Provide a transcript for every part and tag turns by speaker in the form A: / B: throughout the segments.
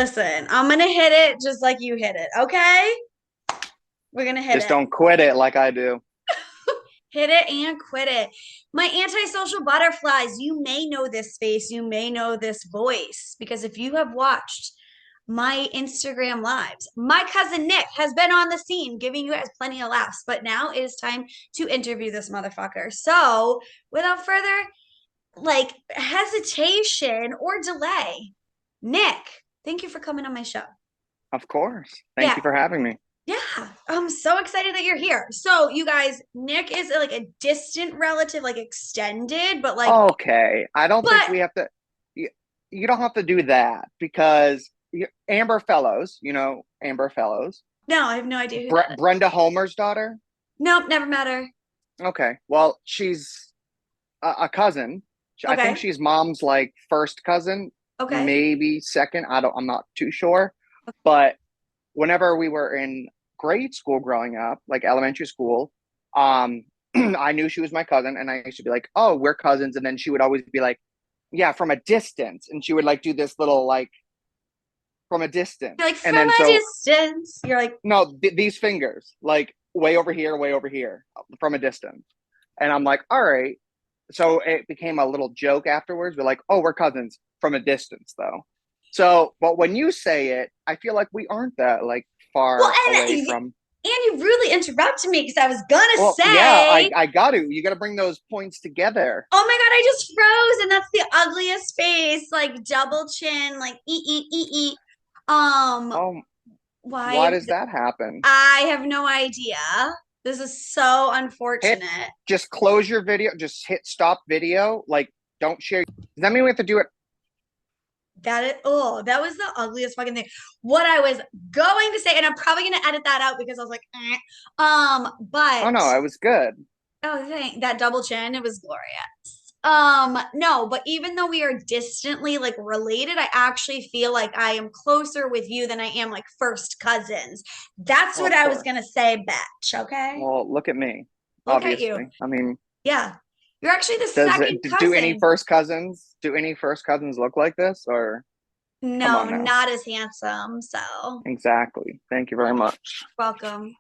A: Listen, I'm gonna hit it just like you hit it, okay? We're gonna hit
B: Just
A: it.
B: don't quit it like I do.
A: Hit it and quit it. My antisocial butterflies, you may know this face, you may know this voice, because if you have watched my Instagram lives, my cousin Nick has been on the scene giving you guys plenty of laughs, but now it is time to interview this motherfucker. So, without further hesitation or delay, Nick, thank you for coming on my show.
B: Of course. Thank
A: Yeah,
B: you for having me.
A: yeah, I'm so excited that you're here. So, you guys, Nick is like a distant relative, like extended,
B: Okay. I don't think
A: but
B: we have to, you, you don't have to do that because Amber Fellows, Amber Fellows,
A: no, I have no idea who that is.
B: Brenda Homer's daughter.
A: Nope, never met her.
B: Okay. Well, she's a cousin. I think
A: Okay,
B: she's mom's like first cousin,
A: okay,
B: maybe second. I'm not too sure. But whenever we were in grade school growing up, like elementary school, um, I knew she was my cousin, and I used to be like, "Oh, we're cousins," and then she would always be like, "Yeah, from a distance," and she would like do this little like from a
A: you're
B: distance,
A: like
B: and
A: from
B: then
A: a
B: so
A: distance. You're like,
B: no, these fingers like way over here, from a distance, and I'm like, "All right." So it became a little joke afterwards. We're like, "Oh, we're cousins from a distance, though." So, but when you say it, I feel like we aren't that like
A: well,
B: far away
A: and
B: from.
A: you really interrupted me because I was gonna
B: Well, yeah,
A: say,
B: I got to. You got to bring those points together.
A: oh my God, I just froze, and that's the ugliest face, like double chin, like e. Um,
B: Oh, why
A: why?
B: does that happen?
A: I have no idea. This is so
B: Hit,
A: unfortunate.
B: just close your video. Just hit stop video. Like, don't share. Does that mean we have to do it?
A: That was the ugliest fucking thing. What I was going to say, and I'm probably gonna edit that out because I was like, eh.
B: Oh
A: But
B: no, I was good.
A: oh, thank that double chin, it was glorious. No, but even though we are distantly like related, I actually feel like I am closer with you than I am like first cousins. That's
B: Well,
A: what
B: of
A: I was
B: course.
A: gonna say, Batch. Okay,
B: Well, look at me.
A: look at you.
B: Obviously, I mean,
A: Yeah, you're actually the
B: does
A: second
B: it do any
A: cousin.
B: first cousins? Do any first cousins look like this? Or come
A: No,
B: on now.
A: not as handsome. So
B: Exactly. Thank you very much.
A: welcome.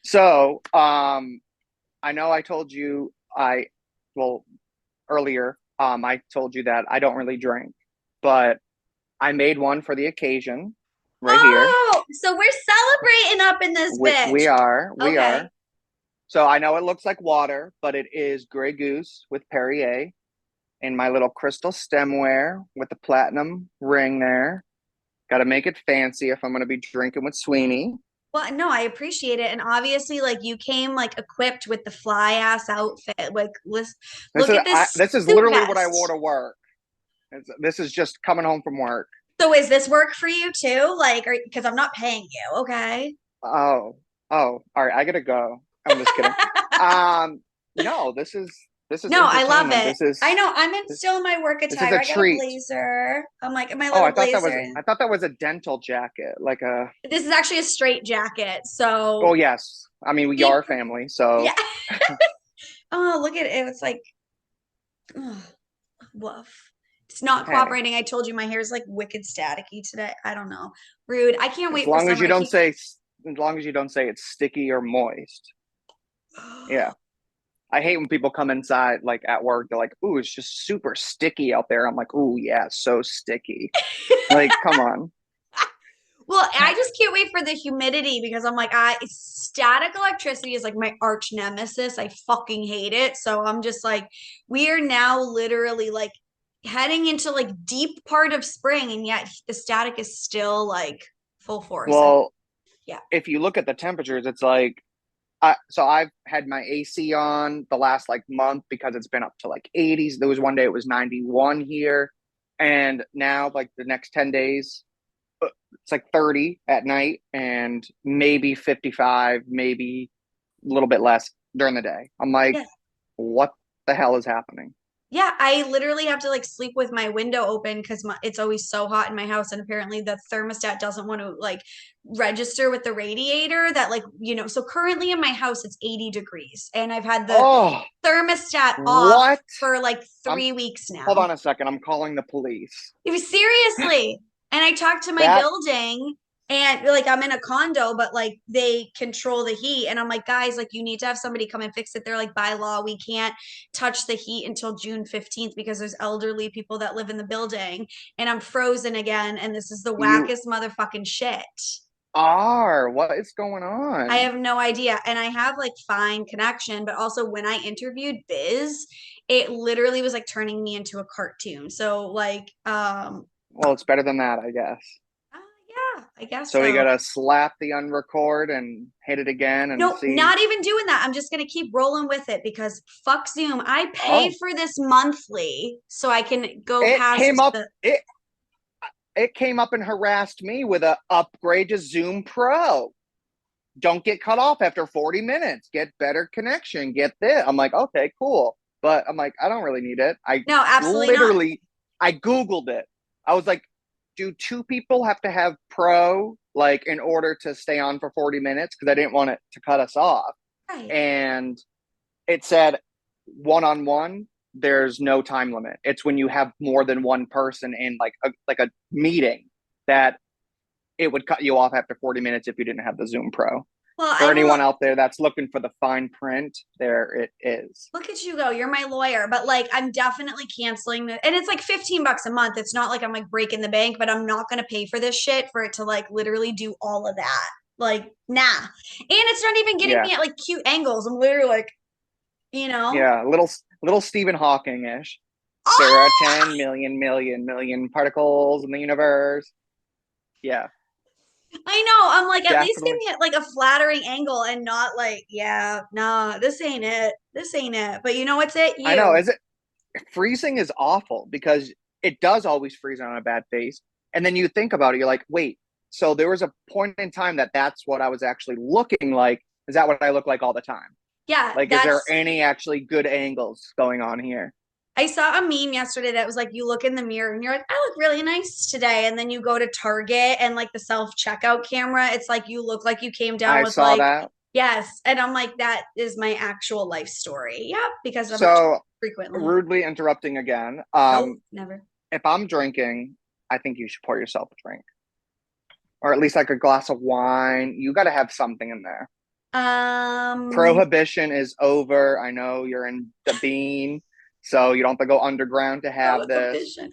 B: So, I know I told you well earlier. I told you that I don't really drink, but I made one for the occasion right here.
A: Oh, so we're celebrating up in this
B: We
A: bitch.
B: are, we
A: Okay.
B: are. So I know it looks like water, but it is Grey Goose with Perrier in my little crystal stemware with the platinum ring there. Got to make it fancy if I'm going to be drinking with Sweeney.
A: Well, no, I appreciate it. And obviously, like you came like equipped with the fly ass outfit. Like, look at this
B: This is
A: suit
B: literally what I wore
A: vest.
B: to work. This is just coming home from work.
A: So is this work for you too? Like, because I'm not paying you, okay?
B: Oh, all right. I gotta go. I'm just kidding. Um, no, this is
A: No, I love
B: entertainment.
A: it. I know I'm in
B: This,
A: still in my work
B: this is
A: attire.
B: a
A: I got a
B: treat.
A: blazer. I'm like in my
B: Oh,
A: little blazer.
B: I thought that was a dental jacket. Like a.
A: This is actually a straight jacket.
B: Oh
A: So
B: yes. I mean, we
A: keep,
B: are family, so
A: yeah. Oh, look at it. It's like, ugh, woof. It's not
B: hey,
A: cooperating. I told you my hair is like wicked staticky today. I don't know. Rude. I can't
B: as
A: wait for
B: long as
A: summer.
B: you
A: I
B: don't
A: keep
B: say, as long as you don't say it's sticky or moist. Yeah. I hate when people come inside like at work. They're like, "Ooh, it's just super sticky out there." I'm like, "Ooh, yeah, so sticky." Like, come on.
A: well, I just can't wait for the humidity because I'm like, I static electricity is like my arch nemesis. I fucking hate it. So I'm just like, we are now literally like heading into like deep part of spring, and yet the static is still like full force. And
B: Well,
A: yeah.
B: if you look at the temperatures, it's like so I've had my AC on the last like month because it's been up to like 80s. There was one day it was 91 here, and now like the next 10 days it's like 30 at night and maybe 55, maybe a little bit less during the day. I'm like,
A: Yeah.
B: what the hell is happening?
A: Yeah, I literally have to like sleep with my window open because it's always so hot in my house, and apparently the thermostat doesn't want to like register with the radiator that so currently in my house it's 80 degrees, and I've had the
B: Oh,
A: thermostat off
B: what?
A: for like
B: I'm
A: 3 weeks
B: hold
A: now.
B: on a second. I'm calling the police.
A: Seriously. And I talked to my
B: That
A: building and like I'm in a condo, but like they control the heat. And I'm like, guys, like you need to have somebody come and fix it. They're like, by law, we can't touch the heat until June 15th because there's elderly people that live in the building. And I'm frozen again. And this is the
B: you
A: wackest motherfucking shit.
B: are. What is going
A: I
B: on?
A: have no idea. And I have like fine connection, but also when I interviewed Biz, it literally was like turning me into a cartoon. So like
B: Well, it's better than that, I guess.
A: uh, yeah, I guess
B: So we
A: so.
B: gotta slap the unrecord and hit it again and
A: No,
B: see.
A: not even doing that. I'm just gonna keep rolling with it because fuck Zoom. I pay
B: Oh,
A: for this monthly so I can go
B: it came
A: past
B: up.
A: the
B: It came up and harassed me with a upgrade to Zoom Pro. Don't get cut off after 40 minutes. Get better connection. Get this. I'm like, okay, cool. But I'm like, I don't really need it.
A: no, absolutely not.
B: Literally, I Googled it. I was like, do two people have to have Pro like in order to stay on for 40 minutes? Because I didn't want it to cut us off.
A: Right.
B: And it said one on one, there's no time limit. It's when you have more than one person in like a meeting that it would cut you off after 40 minutes if you didn't have the Zoom Pro.
A: Well,
B: For
A: I will
B: anyone out there that's looking for the fine print, there it is.
A: look at you go. You're my lawyer, but like I'm definitely canceling the and it's like 15 bucks a month. It's not like I'm like breaking the bank, but I'm not gonna pay for this shit for it to like literally do all of that. Like, nah. And it's not even getting
B: Yeah,
A: me at like cute angles. I'm literally like, you know.
B: yeah, little Stephen Hawking ish. There are
A: Oh,
B: 10 million particles in the universe. Yeah,
A: I know. I'm like, at least give
B: definitely.
A: me like a flattering angle and not like, yeah, nah, this ain't it. This ain't it. But you know what's it?
B: I know.
A: You.
B: Is it freezing is awful because it does always freeze on a bad face. And then you think about it, you're like, wait, so there was a point in time that that's what I was actually looking like. Is that what I look like all the time?
A: Yeah,
B: Like, is there
A: that's
B: any actually good angles going on here?
A: I saw a meme yesterday that was like you look in the mirror and you're like, I look really nice today. And then you go to Target and like the self-checkout camera, it's like you look like you came down
B: I
A: with
B: saw
A: like,
B: that.
A: yes. And I'm like, that is my actual life story. Yep, because I'm
B: So
A: frequently.
B: rudely interrupting again.
A: Nope, never.
B: If I'm drinking, I think you should pour yourself a drink, or at least like a glass of wine. You got to have something in there.
A: Um,
B: Prohibition is over. I know you're in the bean, so you don't have to go underground to have this.
A: prohibition.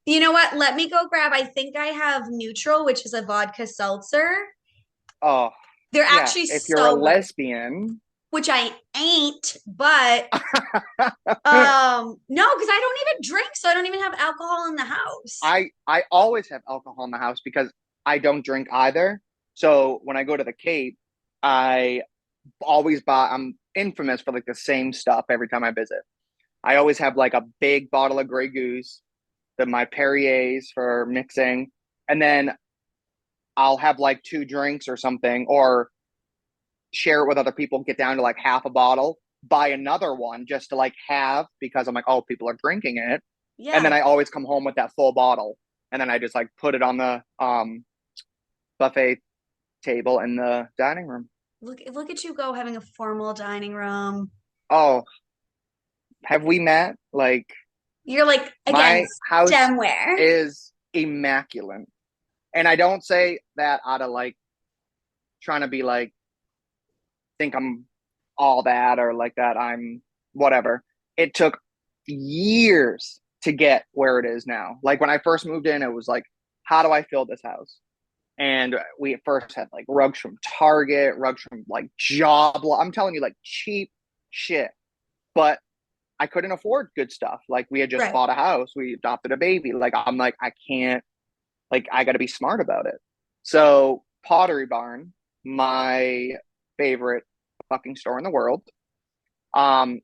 A: You know what? Let me go grab. I think I have neutral, which is a vodka seltzer.
B: Oh,
A: They're
B: yeah.
A: actually
B: If you're a
A: so good,
B: lesbian,
A: which I ain't, but no, because I don't even drink, so I don't even have alcohol in the house.
B: I always have alcohol in the house because I don't drink either. So when I go to the Cape, I always buy. I'm infamous for like the same stuff every time I visit. I always have like a big bottle of Grey Goose, my Perrier's for mixing, and then I'll have like two drinks or something, or share it with other people, get down to like half a bottle, buy another one just to like have because I'm like, oh, people are drinking it. And then
A: Yeah.
B: I always come home with that full bottle. And then I just like put it on the buffet table in the dining room.
A: Look at you go having a formal dining room.
B: Oh, have we met? Like
A: You're like, again,
B: my house
A: stemware.
B: is immaculate. And I don't say that out of like trying to be like think I'm all that or like that I'm whatever. It took years to get where it is now. Like when I first moved in, it was like, how do I fill this house? And we at first had like rugs from Target, rugs from like Job. I'm telling you, like cheap shit. But I couldn't afford good stuff. Like we had just
A: Right.
B: bought a house, we adopted a baby. Like I'm like, I can't, like I got to be smart about it. So Pottery Barn, my favorite fucking store in the world, um,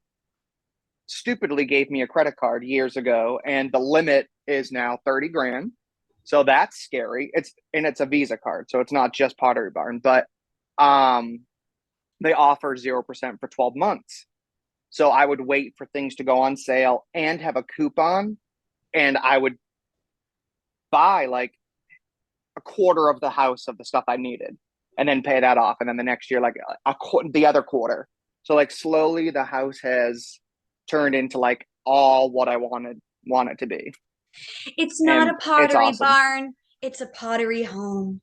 B: stupidly gave me a credit card years ago, and the limit is now 30 grand. So that's scary. It's a Visa card, so it's not just Pottery Barn, but um, they offer 0% for 12 months. So I would wait for things to go on sale and have a coupon, and I would buy like a quarter of the house of the stuff I needed, and then pay that off, and then the next year like the other quarter. So like slowly the house has turned into like all what I wanted want it to be,
A: It's not
B: and
A: a
B: it's
A: pottery
B: awesome.
A: barn. It's a pottery home.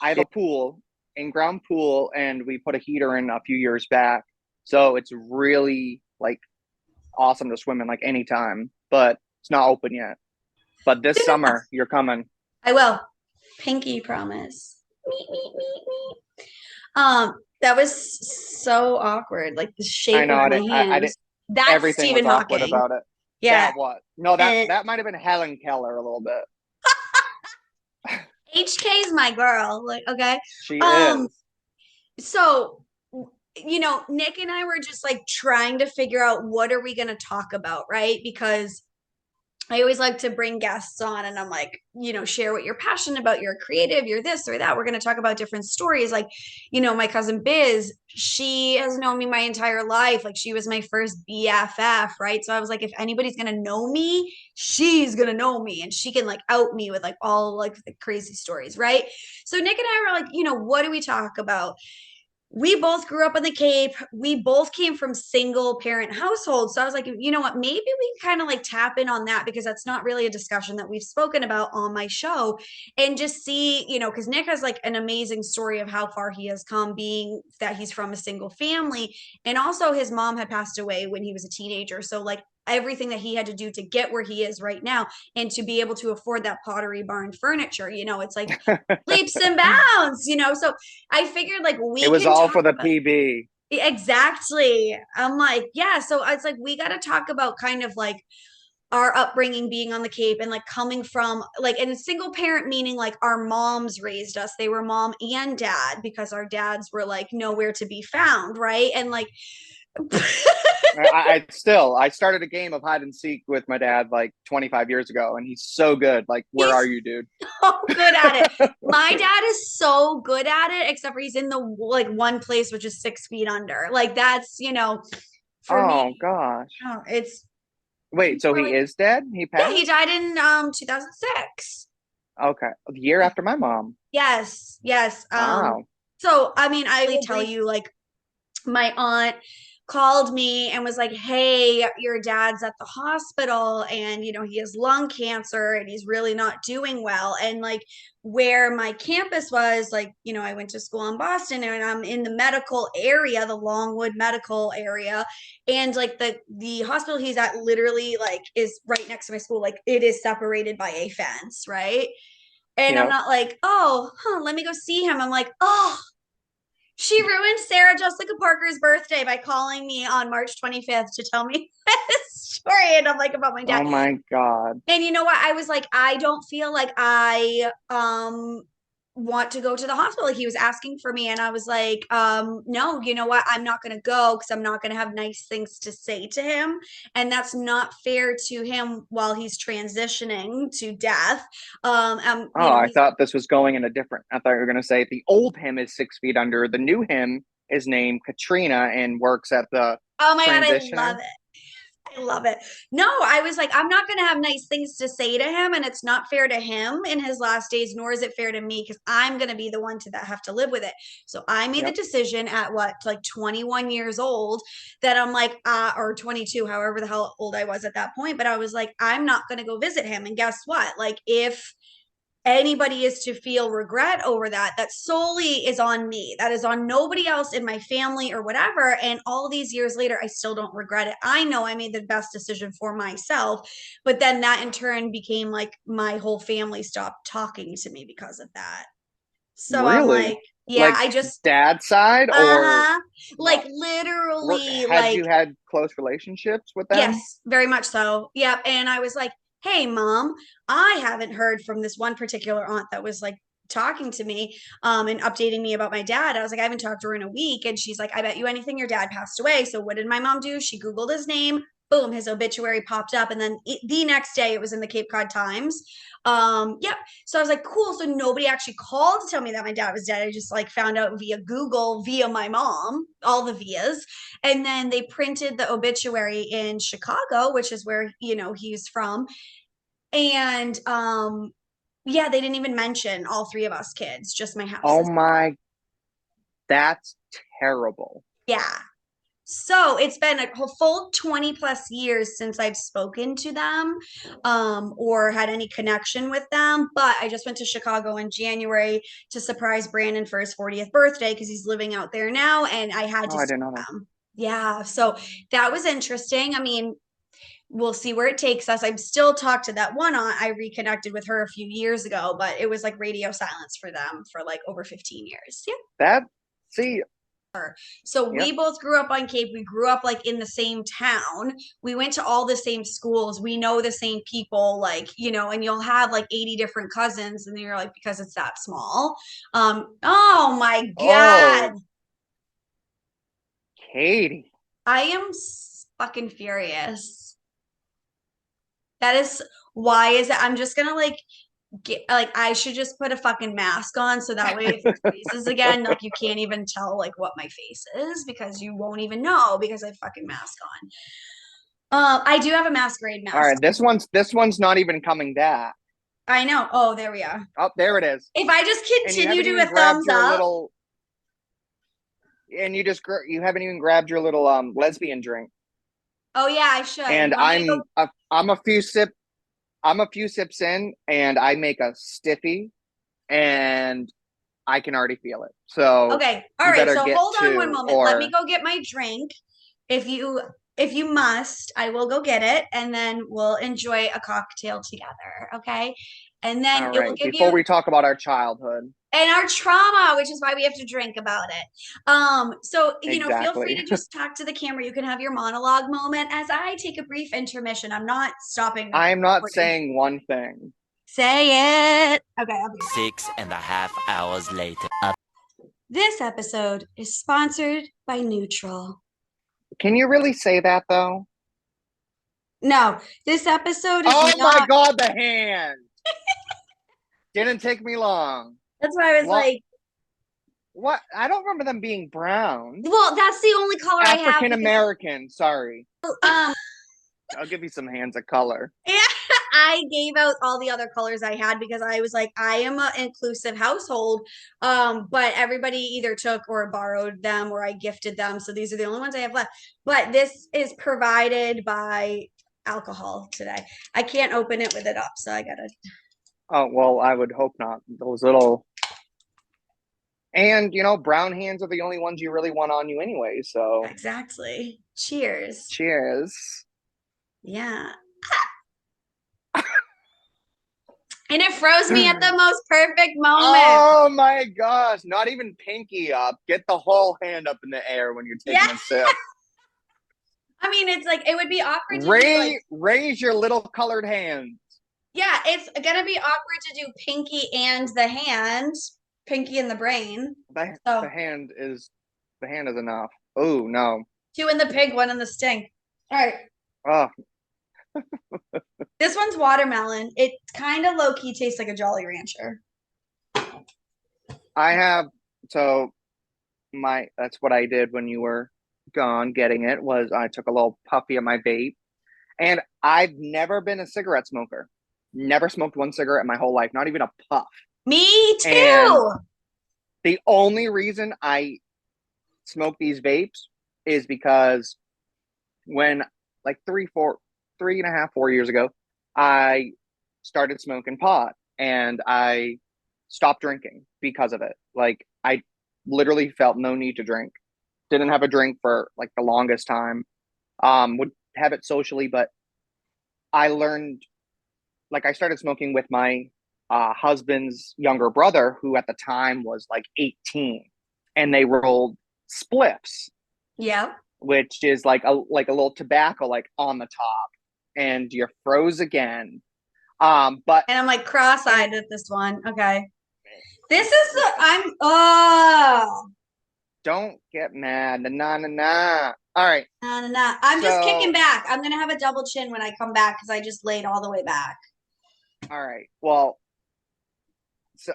B: I have a pool, in-ground pool, and we put a heater in a few years back. So it's really like awesome to swim in like anytime, but it's not open yet. But this
A: Soon enough.
B: summer, you're coming.
A: I will. Pinky promise. Meet, meet, meet, meet. That was so awkward. Like the
B: I
A: shape
B: know
A: of
B: I
A: my
B: didn't. I
A: hand
B: didn't.
A: was that's
B: Everything
A: Stephen
B: was awkward
A: Hawking.
B: about it.
A: Yeah.
B: That was no. That
A: And
B: that might have been Helen Keller a little bit.
A: HK's my girl. Like, okay.
B: She
A: Um,
B: is.
A: so Nick and I were just like trying to figure out what are we gonna talk about, right? Because I always like to bring guests on and I'm like, share what you're passionate about. You're creative, you're this or that. We're going to talk about different stories. Like, my cousin Biz, she has known me my entire life. Like, she was my first BFF, right? So I was like, if anybody's going to know me, she's going to know me and she can like out me with like all like the crazy stories, right? So Nick and I were like, what do we talk about? We both grew up in the Cape. We both came from single parent households. So I was like, you know what? Maybe we can kind of like tap in on that because that's not really a discussion that we've spoken about on my show and just see, because Nick has like an amazing story of how far he has come, being that he's from a single family. And also his mom had passed away when he was a teenager. So, like, everything that he had to do to get where he is right now and to be able to afford that Pottery Barn furniture, it's like leaps and bounds, So I figured like
B: It
A: we
B: was
A: can
B: all
A: talk
B: for the
A: about
B: PB.
A: exactly. I'm like, yeah. So it's like we got to talk about kind of like our upbringing being on the Cape and like coming from like and a single parent meaning like our moms raised us. They were mom and dad because our dads were like nowhere to be found, right? And like
B: I started a game of hide and seek with my dad like 25 years ago, and he's so good. Like, where are
A: he's
B: you, dude?
A: so good at it. My dad is so good at it, except for he's in the like one place which is 6 feet under. Like that's for
B: Oh
A: me.
B: gosh.
A: Oh, it's
B: Wait, so
A: we're
B: he
A: like
B: is dead? He
A: yeah, he
B: passed?
A: died in 2006.
B: Okay, the year after my mom.
A: Yes, yes.
B: Wow.
A: So I mean, I will tell you, like, my aunt called me and was like, "Hey, your dad's at the hospital and he has lung cancer and he's really not doing well." And like where my campus was, like, I went to school in Boston and I'm in the medical area, the Longwood medical area, and like the hospital he's at literally like is right next to my school. Like it is separated by a fence, right? And I'm
B: Yep.
A: not like, "Oh, let me go see him." I'm like, "Oh, she ruined Sarah Jessica Parker's birthday by calling me on March 25th to tell me this story." And I'm like, about my dad.
B: Oh my God.
A: And you know what? I was like, I don't feel like I want to go to the hospital. Like he was asking for me, and I was like, no, you know what? I'm not gonna go because I'm not gonna have nice things to say to him. And that's not fair to him while he's transitioning to death.
B: Oh, I
A: He's
B: thought this was going in a different. I thought you were going to say the old him is 6 feet under. The new him is named Katrina and works at the
A: oh my god, I love
B: transitioner.
A: it. I love it. No, I was like, I'm not going to have nice things to say to him, and it's not fair to him in his last days, nor is it fair to me because I'm going to be the one to that have to live with it. So I made the
B: Yep.
A: decision at what, like 21 years old, that I'm like, or 22, however the hell old I was at that point. But I was like, I'm not going to go visit him. And guess what? Like, if anybody is to feel regret over that, that solely is on me. That is on nobody else in my family or whatever. And all these years later, I still don't regret it. I know I made the best decision for myself, but then that in turn became like my whole family stopped talking to me because of that. So I'm
B: Really?
A: like, yeah,
B: Like
A: I just
B: dad side or
A: uh-huh, like
B: mom?
A: literally,
B: Had
A: like
B: you had close relationships with them?
A: yes, very much so. Yep. And I was like, hey, mom, I haven't heard from this one particular aunt that was like talking to me and updating me about my dad. I was like, I haven't talked to her in a week. And she's like, I bet you anything your dad passed away. So what did my mom do? She Googled his name. Boom, his obituary popped up. And then the next day it was in the Cape Cod Times. Yep. So I was like, cool. So nobody actually called to tell me that my dad was dead. I just like found out via Google, via my mom, all the vias. And then they printed the obituary in Chicago, which is where, he's from. And yeah, they didn't even mention all three of us kids, just my
B: Oh
A: houses.
B: my, that's terrible.
A: Yeah. So it's been a full 20 plus years since I've spoken to them, or had any connection with them. But I just went to Chicago in January to surprise Brandon for his 40th birthday because he's living out there now, and I had
B: Oh,
A: to
B: I
A: see
B: didn't know that.
A: them. Yeah, so that was interesting. I mean, we'll see where it takes us. I'm still talked to that one aunt. I reconnected with her a few years ago, but it was like radio silence for them for like over 15 years. Yeah.
B: That, see,
A: So we
B: yep.
A: both grew up on Cape. We grew up like in the same town. We went to all the same schools. We know the same people, like, and you'll have like 80 different cousins, and you're like, because it's that small. Oh my God.
B: Oh, Katie.
A: I am fucking furious. That is why is it I'm just gonna like get like I should just put a fucking mask on so that way if it freezes again, like you can't even tell like what my face is because you won't even know because I have fucking mask on. I do have a masquerade
B: All
A: mask.
B: right, this one's not even coming back.
A: I know. Oh, there we are.
B: Oh, there it is.
A: If I just
B: And you
A: continue
B: haven't
A: to
B: even
A: a
B: grabbed
A: thumbs
B: your
A: up,
B: little, and you haven't even grabbed your little lesbian drink.
A: oh yeah, I should. You
B: And
A: want me to go?
B: I'm a few sips in, and I make a stiffy, and I can already feel it. So
A: Okay. All
B: you
A: right.
B: better
A: So
B: get
A: hold on one
B: two,
A: moment. Let me
B: or
A: go get my drink. If you must, I will go get it and then we'll enjoy a cocktail together, okay? And then
B: all
A: it will
B: right.
A: give
B: Before
A: you
B: we talk about our childhood,
A: and our trauma, which is why we have to drink about it. So feel free
B: exactly.
A: to just talk to the camera. You can have your monologue moment as I take a brief intermission. I'm not stopping the
B: I am not
A: recording.
B: saying one thing.
A: Say it. Okay, I'll be right.
C: 6.5 hours later.
A: This episode is sponsored by Neutral.
B: Can you really say that though?
A: No, this episode is
B: Oh my
A: not.
B: God, the hand didn't take me long.
A: That's why I was
B: Lo-
A: like,
B: what? I don't remember them being brown.
A: well, that's the only color I have
B: African
A: because
B: American. Sorry,
A: um
B: I'll give you some hands of color.
A: yeah, I gave out all the other colors I had because I was like, I am an inclusive household. But everybody either took or borrowed them or I gifted them. So these are the only ones I have left. But this is provided by alcohol today. I can't open it with it up, so I gotta
B: Oh well, I would hope not. Those little, and brown hands are the only ones you really want on you anyway. So
A: exactly. Cheers.
B: cheers.
A: Yeah. And it froze me at the most perfect moment.
B: Oh my gosh! Not even pinky up. Get the whole hand up in the air when you're
A: Yeah.
B: taking a sip.
A: I mean, it's like it would be awkward to do like
B: Raise your little colored hands.
A: yeah, it's gonna be awkward to do pinky and the hand, pinky and the brain.
B: The,
A: So
B: the hand is the hand is enough. Oh no.
A: two in the pig, one in the stink. All right.
B: Oh,
A: This one's watermelon. It kind of low key tastes like a Jolly Rancher.
B: I have so my that's what I did when you were gone getting it was I took a little puffy of my vape, and I've never been a cigarette smoker. Never smoked one cigarette in my whole life, not even a puff.
A: Me
B: And
A: too.
B: the only reason I smoke these vapes is because when like 3.5, 4 years ago, I started smoking pot and I stopped drinking because of it. Like I literally felt no need to drink. Didn't have a drink for like the longest time. Would have it socially, but I learned like I started smoking with my husband's younger brother, who at the time was like 18, and they rolled spliffs,
A: Yeah.
B: which is like a little tobacco like on the top, and you're froze again. But
A: And I'm like cross-eyed at this one. Okay. This is the
B: yeah,
A: I'm oh
B: don't get mad. Nah, nah, nah. All right.
A: nah, nah, nah. I'm just kicking
B: So,
A: back. I'm gonna have a double chin when I come back because I just laid all the way back.
B: all right. Well, so,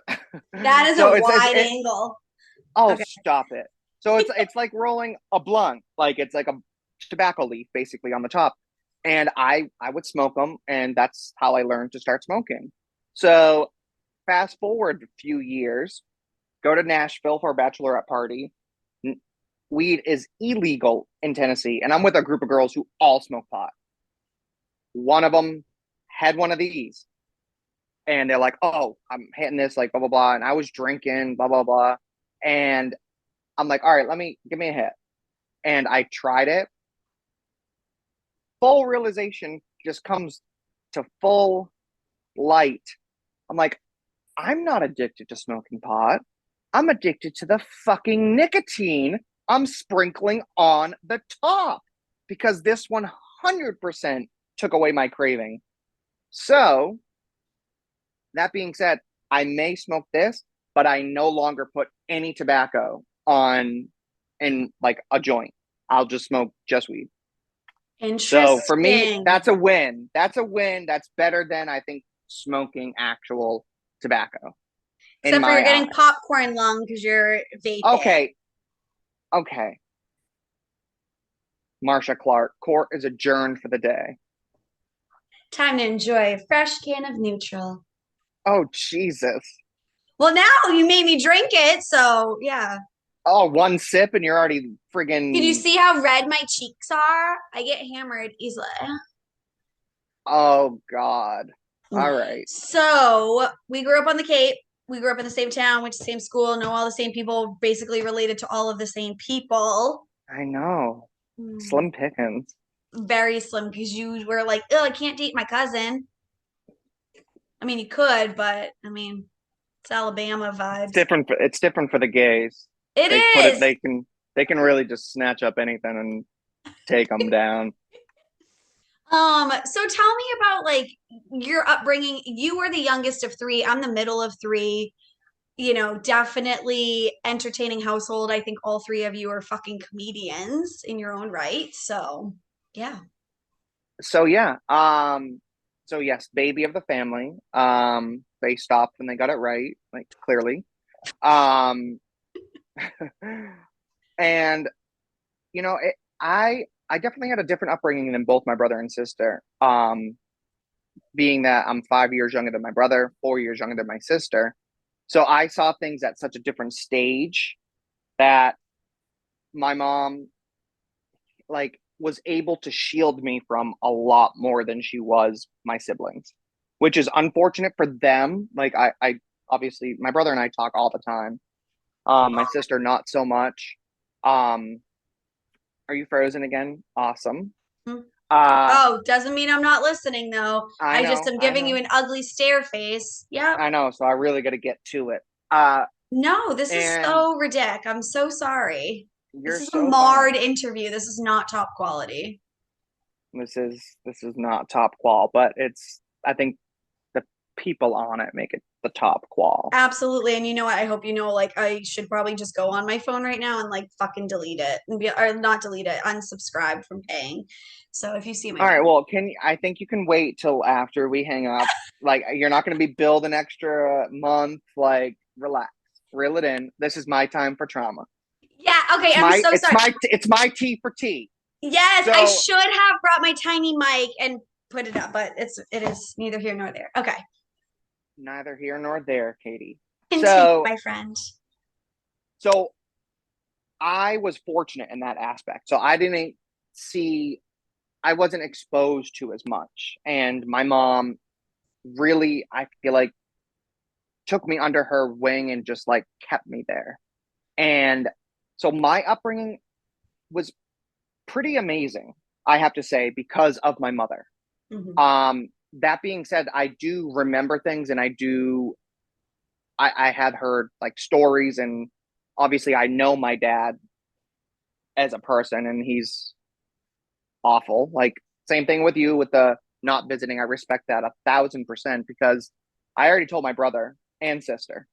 A: That is a
B: so
A: wide angle.
B: oh,
A: Okay.
B: stop it. So it's like rolling a blunt. Like it's like a tobacco leaf basically on the top. And I would smoke them, and that's how I learned to start smoking. So fast forward a few years, go to Nashville for a bachelorette party. weed is illegal in Tennessee, and I'm with a group of girls who all smoke pot. One of them had one of these, and they're like, "Oh, I'm hitting this, like blah blah blah," and I was drinking, blah blah blah, and I'm like, "All right, give me a hit," and I tried it. Full realization just comes to full light. I'm like, I'm not addicted to smoking pot. I'm addicted to the fucking nicotine I'm sprinkling on the top because this 100% took away my craving. So, that being said, I may smoke this, but I no longer put any tobacco on in like a joint. I'll just smoke just weed. So for me,
A: Interesting.
B: that's a win. That's a win. That's better than I think smoking actual tobacco in
A: Except for you're
B: my
A: getting
B: eyes.
A: popcorn lung because you're vaping.
B: Okay, okay. Marsha Clark, court is adjourned for the day.
A: Time to enjoy a fresh can of neutral.
B: Oh Jesus.
A: Well, now you made me drink it, so yeah.
B: Oh, one sip and you're already
A: Can you
B: friggin'
A: see how red my cheeks are? I get hammered easily.
B: oh God. All right.
A: So we grew up on the Cape. We grew up in the same town, went to the same school, know all the same people, basically related to all of the same people.
B: I know. Slim pickings.
A: Very slim because you were like, oh, I can't date my cousin. I mean, you could, but I mean, it's Alabama vibes.
B: It's different for the gays.
A: It
B: They put it
A: is.
B: they can really just snatch up anything and take them down.
A: So tell me about like your upbringing. You were the youngest of three. I'm the middle of three. Definitely entertaining household. I think all three of you are fucking comedians in your own right. So, yeah.
B: So yeah, so yes, baby of the family. They stopped when they got it right, like clearly. Um, and I definitely had a different upbringing than both my brother and sister. Being that I'm 5 years younger than my brother, 4 years younger than my sister, so I saw things at such a different stage that my mom like was able to shield me from a lot more than she was my siblings, which is unfortunate for them. Like I obviously my brother and I talk all the time. My sister not so much. Um, are you frozen again? Awesome.
A: Hmm.
B: Uh,
A: Oh, doesn't mean I'm not listening though.
B: I
A: I just
B: know,
A: am
B: I
A: giving you
B: know,
A: an ugly stare face. Yep.
B: I know. So I really got to get to it. Uh,
A: No, this is
B: and
A: so ridiculous. I'm so sorry. This
B: you're
A: is a
B: so
A: marred
B: fine.
A: interview. This is not top quality.
B: This is not top qual, but it's I think the people on it make it the top qual.
A: Absolutely. And you know what? I hope you know, like, I should probably just go on my phone right now and like fucking delete it and be, or not delete it, unsubscribe from paying. So if you see my
B: All right,
A: phone,
B: well, I think you can wait till after we hang up. Like you're not going to be billed an extra month. Like relax, reel it in. This is my time for trauma.
A: yeah, okay, I'm so sorry.
B: It's my tea for tea.
A: Yes, I
B: So
A: should have brought my tiny mic and put it up, but it is neither here nor there. Okay.
B: neither here nor there, Katie.
A: Continue,
B: So
A: my friend.
B: so I was fortunate in that aspect. So I wasn't exposed to as much. And my mom really, I feel like, took me under her wing and just like kept me there. And so my upbringing was pretty amazing, I have to say, because of my mother.
A: Mhm.
B: That being said, I do remember things and I had heard like stories, and obviously I know my dad as a person and he's awful. Like same thing with you with the not visiting. I respect that 1,000% because I already told my brother and sister,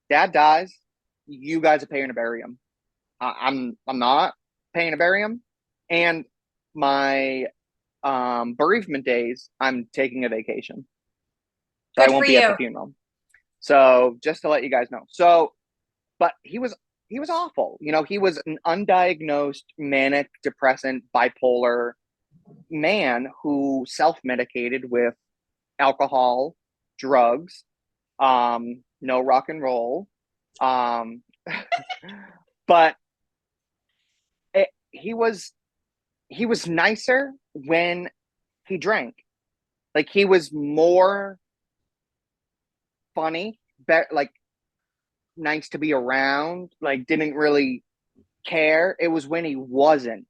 B: dad dies, you guys are paying to bury him. I'm not paying to bury him, and my bereavement days, I'm taking a vacation, so I
A: Good for
B: won't be at the
A: you.
B: funeral. So just to let you guys know. So, but he was awful. He was an undiagnosed manic depressant bipolar man who self-medicated with alcohol, drugs, no rock and roll. Um, but he was nicer when he drank. Like he was more funny, like nice to be around, like didn't really care. It was when he wasn't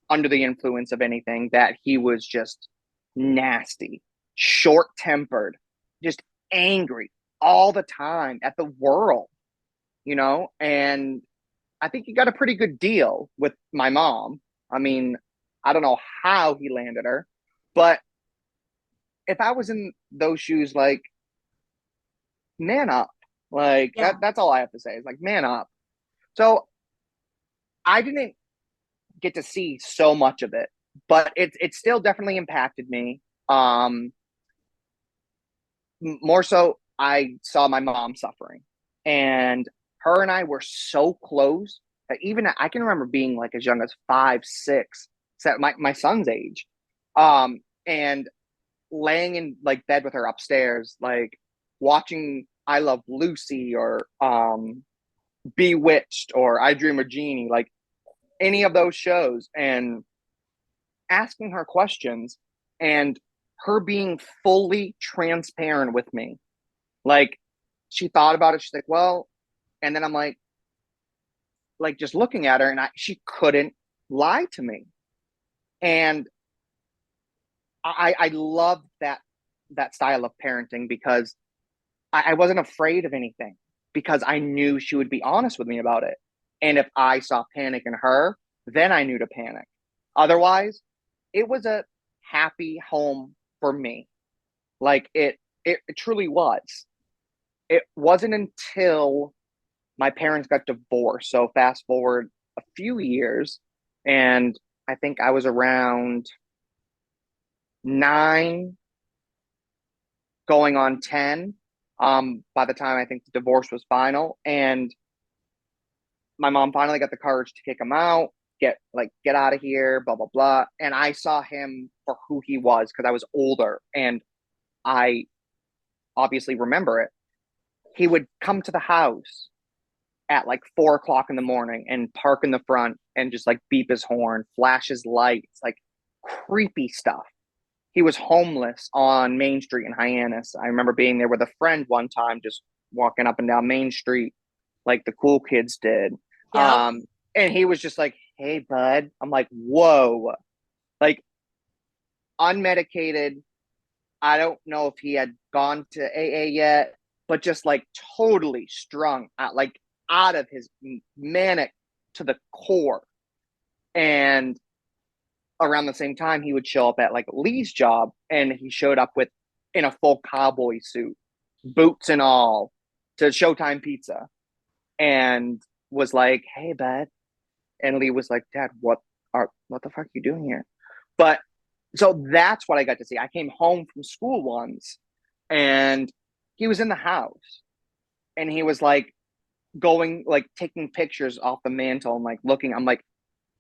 B: under the influence of anything that he was just nasty, short tempered, just angry all the time at the world, And I think he got a pretty good deal with my mom. I mean, I don't know how he landed her, but if I was in those shoes, like, man up. Like
A: Yeah.
B: that's all I have to say is like man up. So I didn't get to see so much of it, but it still definitely impacted me. Um, More so, I saw my mom suffering, and her and I were so close that even I can remember being like as young as 5, 6, my son's age, and laying in like bed with her upstairs, like watching I Love Lucy or Bewitched or I Dream of Jeannie, like any of those shows, and asking her questions and her being fully transparent with me. Like she thought about it. She's like, well, and then I'm like just looking at her, and she couldn't lie to me, and I love that style of parenting because I wasn't afraid of anything because I knew she would be honest with me about it, and if I saw panic in her, then I knew to panic. Otherwise, it was a happy home for me. Like it truly was. It wasn't until my parents got divorced. So fast forward a few years, and I think I was around 9, going on 10. By the time I think the divorce was final, and my mom finally got the courage to kick him out, get out of here, blah blah blah. And I saw him for who he was because I was older, and I obviously remember it. He would come to the house at like 4 o'clock in the morning and park in the front and just like beep his horn, flash his lights, like creepy stuff. He was homeless on Main Street in Hyannis. I remember being there with a friend one time, just walking up and down Main Street like the cool kids did.
A: Yep.
B: Um, and he was just like, "Hey, bud." I'm like, "Whoa!" Like unmedicated. I don't know if he had gone to AA yet, but just like totally strung out, like out of his manic to the core. And around the same time, he would show up at like Lee's job, and he showed up with in a full cowboy suit, boots and all, to Showtime Pizza, and was like, "Hey, bud," and Lee was like, "Dad, what the fuck are you doing here?" But so that's what I got to see. I came home from school once, and he was in the house, and he was like going like taking pictures off the mantle and like looking. I'm like,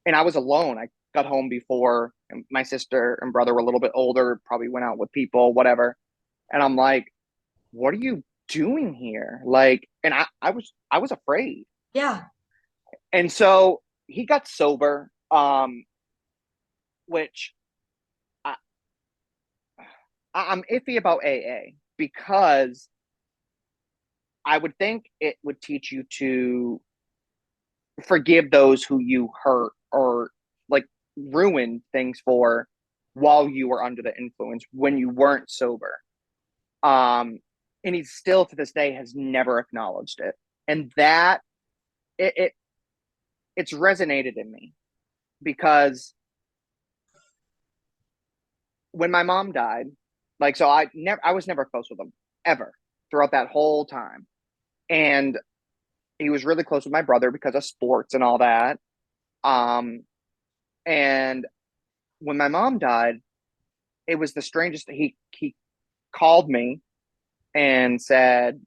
B: and I was alone. I got home before my sister and brother were a little bit older, probably went out with people, whatever. And I'm like, what are you doing here? Like, and I was afraid.
A: Yeah.
B: And so he got sober, which I, I'm iffy about AA because I would think it would teach you to forgive those who you hurt or like ruined things for while you were under the influence when you weren't sober. Um, and he still to this day has never acknowledged it, and that it, it it's resonated in me because when my mom died, like so I was never close with him ever throughout that whole time, and he was really close with my brother because of sports and all that. Um, and when my mom died, it was the strangest. He called me and said,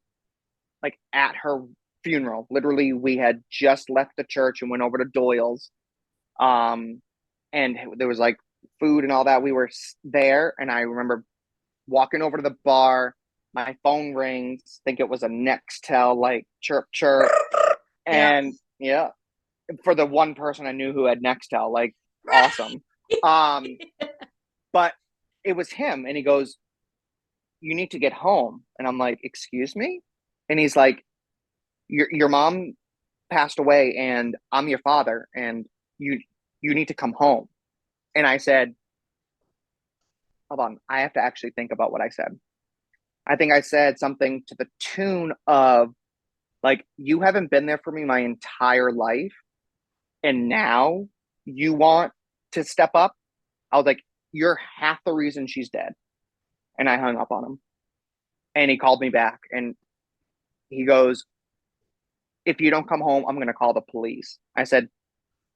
B: like at her funeral, literally, we had just left the church and went over to Doyle's. Um, and there was like food and all that. We were there, and I remember walking over to the bar. My phone rings. I think it was a Nextel, like chirp chirp,
A: Yeah.
B: and yeah. for the one person I knew who had Nextel, like awesome. Um, but it was him, and he goes, "You need to get home." And I'm like, "Excuse me?" And he's like, "Your mom passed away, and I'm your father, and you you need to come home." And I said, "Hold on, I have to actually think about what I said." I think I said something to the tune of like, "You haven't been there for me my entire life, and now you want to step up." I was like, "You're half the reason she's dead." And I hung up on him. And he called me back and he goes, "If you don't come home, I'm going to call the police." I said,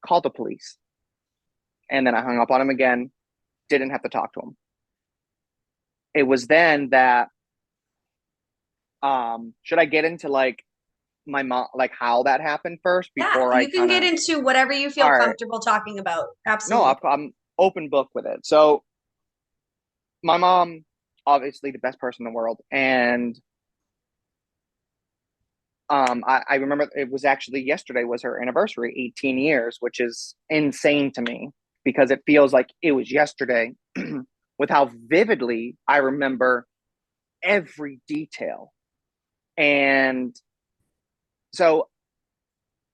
B: "Call the police." And then I hung up on him again, didn't have to talk to him. It was then that, should I get into like my mom, like how that happened first
A: Yeah,
B: before I
A: you can
B: kind
A: get
B: of,
A: into whatever you feel
B: all right,
A: comfortable talking about.
B: no,
A: Absolutely.
B: I'm open book with it. So my mom, obviously the best person in the world. And I remember it was actually yesterday was her anniversary, 18 years, which is insane to me because it feels like it was yesterday with how vividly I remember every detail. And so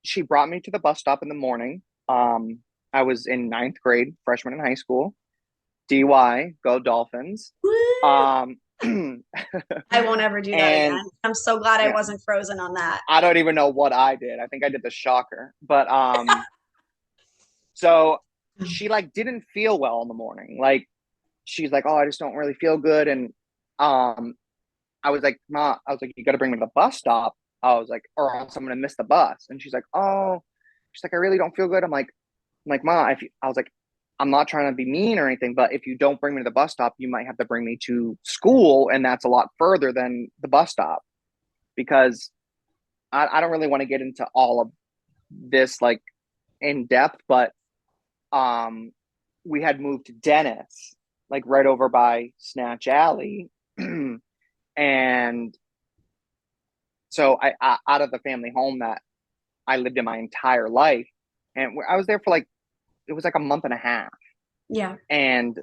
B: she brought me to the bus stop in the morning. I was in ninth grade, freshman in high school. DY, go Dolphins.
A: Woo!
B: Um,
A: I won't ever do that
B: and
A: again. I'm so glad I
B: yeah,
A: wasn't frozen on that.
B: I don't even know what I did. I think I did the shocker, but so she like didn't feel well in the morning. Like she's like, "Oh, I just don't really feel good." And um, I was like, "Ma," I was like, "You got to bring me to the bus stop." I was like, "Or else I'm gonna miss the bus." And she's like, "Oh," she's like, "I really don't feel good." I'm like, "Ma," if you, I was like, "I'm not trying to be mean or anything, but if you don't bring me to the bus stop, you might have to bring me to school, and that's a lot further than the bus stop because I don't really want to get into all of this like in depth, but um, we had moved to Dennis, like right over by Snatch Alley, and so I out of the family home that I lived in my entire life, and I was there for like it was like a month and a half,
A: Yeah.
B: and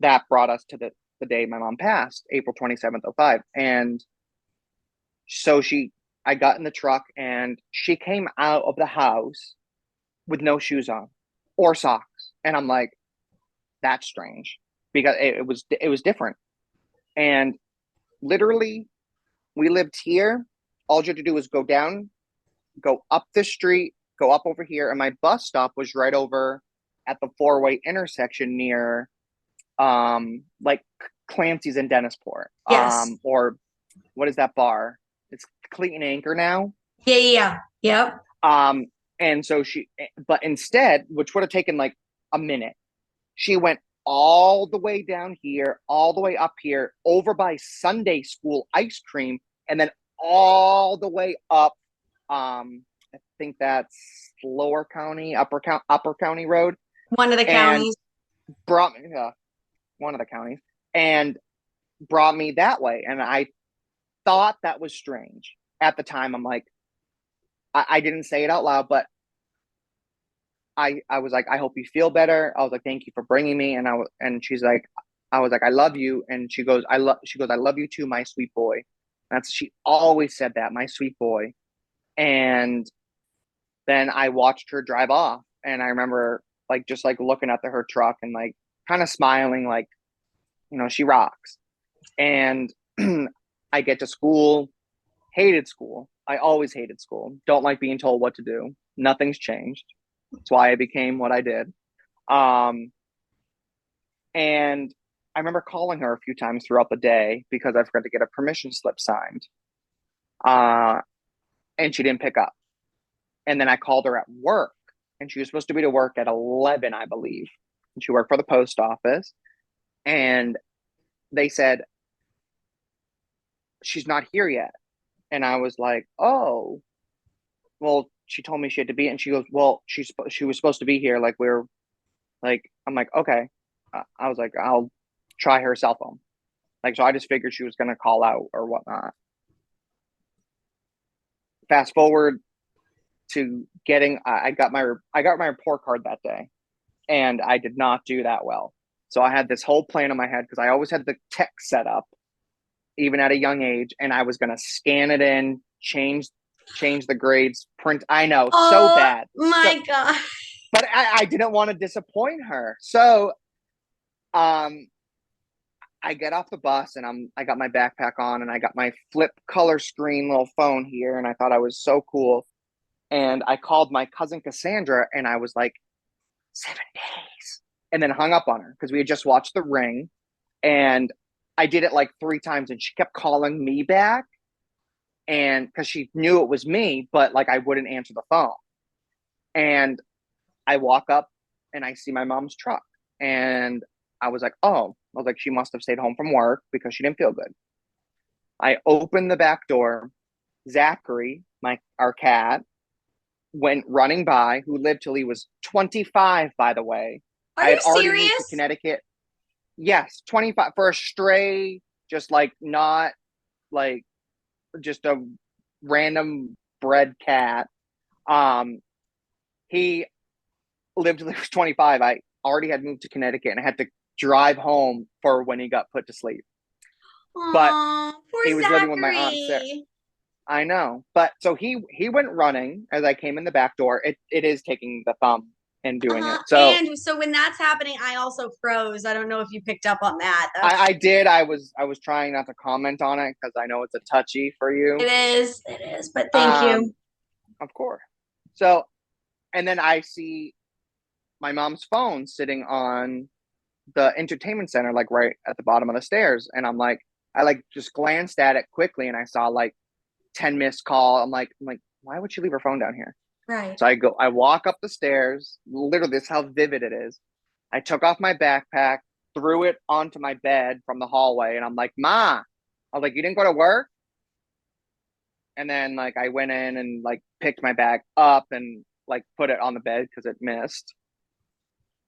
B: that brought us to the day my mom passed, April 27th, 05. And so I got in the truck and she came out of the house with no shoes on or socks. And I'm like, that's strange because it was different. And literally, we lived here. All you had to do was go down, go up the street, go up over here, and my bus stop was right over at the four-way intersection near like Clancy's in Dennisport.
A: Yes.
B: Or what is that bar? It's Clean Anchor now.
A: Yeah. Yeah. Yeah. Yep.
B: Um, and so but instead, which would have taken like a minute, she went all the way down here, all the way up here, over by Sunday School ice cream, and then all the way up. I think that's Lower County, Upper County Road,
A: One of the
B: and
A: counties.
B: brought me one of the counties, and brought me that way. And I thought that was strange at the time. I'm like, I didn't say it out loud, but I was like, "I hope you feel better." I was like, "Thank you for bringing me." And she's like, I was like, "I love you." And she goes, "I love you too, my sweet boy." She always said that, my sweet boy. And then I watched her drive off, and I remember like just like looking at her truck and like kind of smiling, like, she rocks. And I get to school, hated school. I always hated school. Don't like being told what to do. Nothing's changed. That's why I became what I did. Um, and I remember calling her a few times throughout the day because I forgot to get a permission slip signed. Uh, and she didn't pick up. And then I called her at work, and she was supposed to be to work at 11, I believe. And she worked for the post office. And they said, "She's not here yet." And I was like, "Oh, well, she told me she had to be." And she goes, "Well, she was supposed to be here. Like, we're like," I'm like, "Okay." I was like, "I'll try her cell phone." Like, so I just figured she was going to call out or whatnot. Fast forward to getting. I got my report card that day, and I did not do that well. So I had this whole plan in my head because I always had the tech set up, even at a young age, and I was gonna scan it in, change the grades, print. I know, so
A: Oh
B: bad. So,
A: my God.
B: but I didn't want to disappoint her. So um I get off the bus and I got my backpack on and I got my flip color screen little phone here and I thought I was so cool. And I called my cousin Cassandra and I was like, 7 days. And then hung up on her because we had just watched The Ring. And I did it like 3 times and she kept calling me back. And because she knew it was me, but like I wouldn't answer the phone. And I walk up and I see my mom's truck. And I was like, oh, I was like, she must have stayed home from work because she didn't feel good. I opened the back door. Zachary, our cat, went running by, who lived till he was 25, by the way.
A: Are
B: I
A: you
B: had already moved to
A: serious?
B: Connecticut. Yes, 25 for a stray, just like not like just a random bred cat. He lived till he was 25. I already had moved to Connecticut and I had to drive home for when he got put to sleep. But
A: Oh,
B: he
A: poor
B: was living with my aunt Sarah.
A: Zachary.
B: I know. But so he went running as I came in the back door. It is taking the thumb and doing it. So
A: And so when that's happening, I also froze. I don't know if you picked up on that.
B: I did. I was trying not to comment on it because I know it's a touchy for you.
A: It is, but thank
B: Um,
A: you.
B: of course. So and then I see my mom's phone sitting on the entertainment center, like right at the bottom of the stairs. And I like just glanced at it quickly and I saw like 10 missed call. I'm like, why would she leave her phone down here?
A: Right.
B: So I walk up the stairs. Literally, this is how vivid it is. I took off my backpack, threw it onto my bed from the hallway, and I'm like, Ma, I was like, you didn't go to work? And then like I went in and like picked my bag up and like put it on the bed because it missed.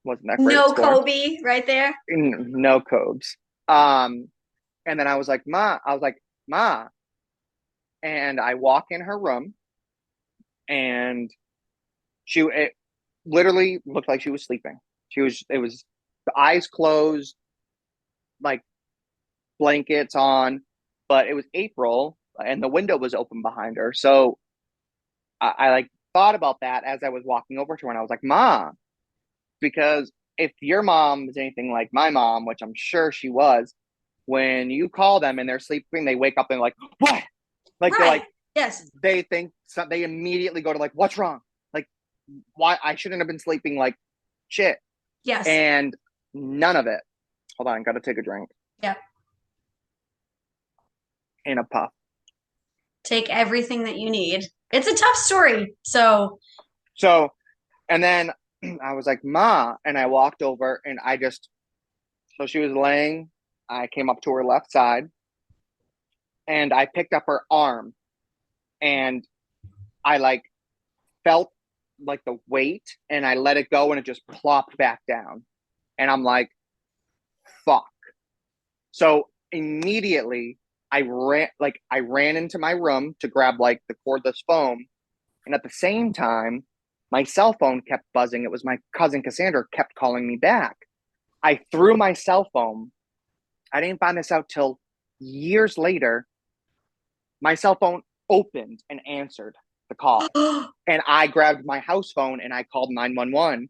B: Wasn't that great at
A: No
B: score?
A: Kobe right there.
B: No codes. Um, and then I was like, Ma, and I walk in her room and it literally looked like she was sleeping. It was the eyes closed, like blankets on, but it was April and the window was open behind her. So I like thought about that as I was walking over to her and I was like, Ma, because if your mom is anything like my mom, which I'm sure she was, when you call them and they're sleeping, they wake up and like, what? Like they're
A: Right.
B: like,
A: Yes.
B: they think they immediately go to like, what's wrong? Like, why I shouldn't have been sleeping like shit.
A: Yes.
B: And none of it. Hold on, gotta take a drink.
A: Yeah.
B: In a puff.
A: Take everything that you need. It's a tough story. So,
B: So, and then I was like, Ma, and I walked over and so she was laying, I came up to her left side and I picked up her arm and I like felt like the weight and I let it go and it just plopped back down. And I'm like, fuck. So immediately I ran into my room to grab like the cordless phone. And at the same time, my cell phone kept buzzing. It was my cousin Cassandra kept calling me back. I threw my cell phone. I didn't find this out till years later. My cell phone opened and answered the call. And I grabbed my house phone and I called 911.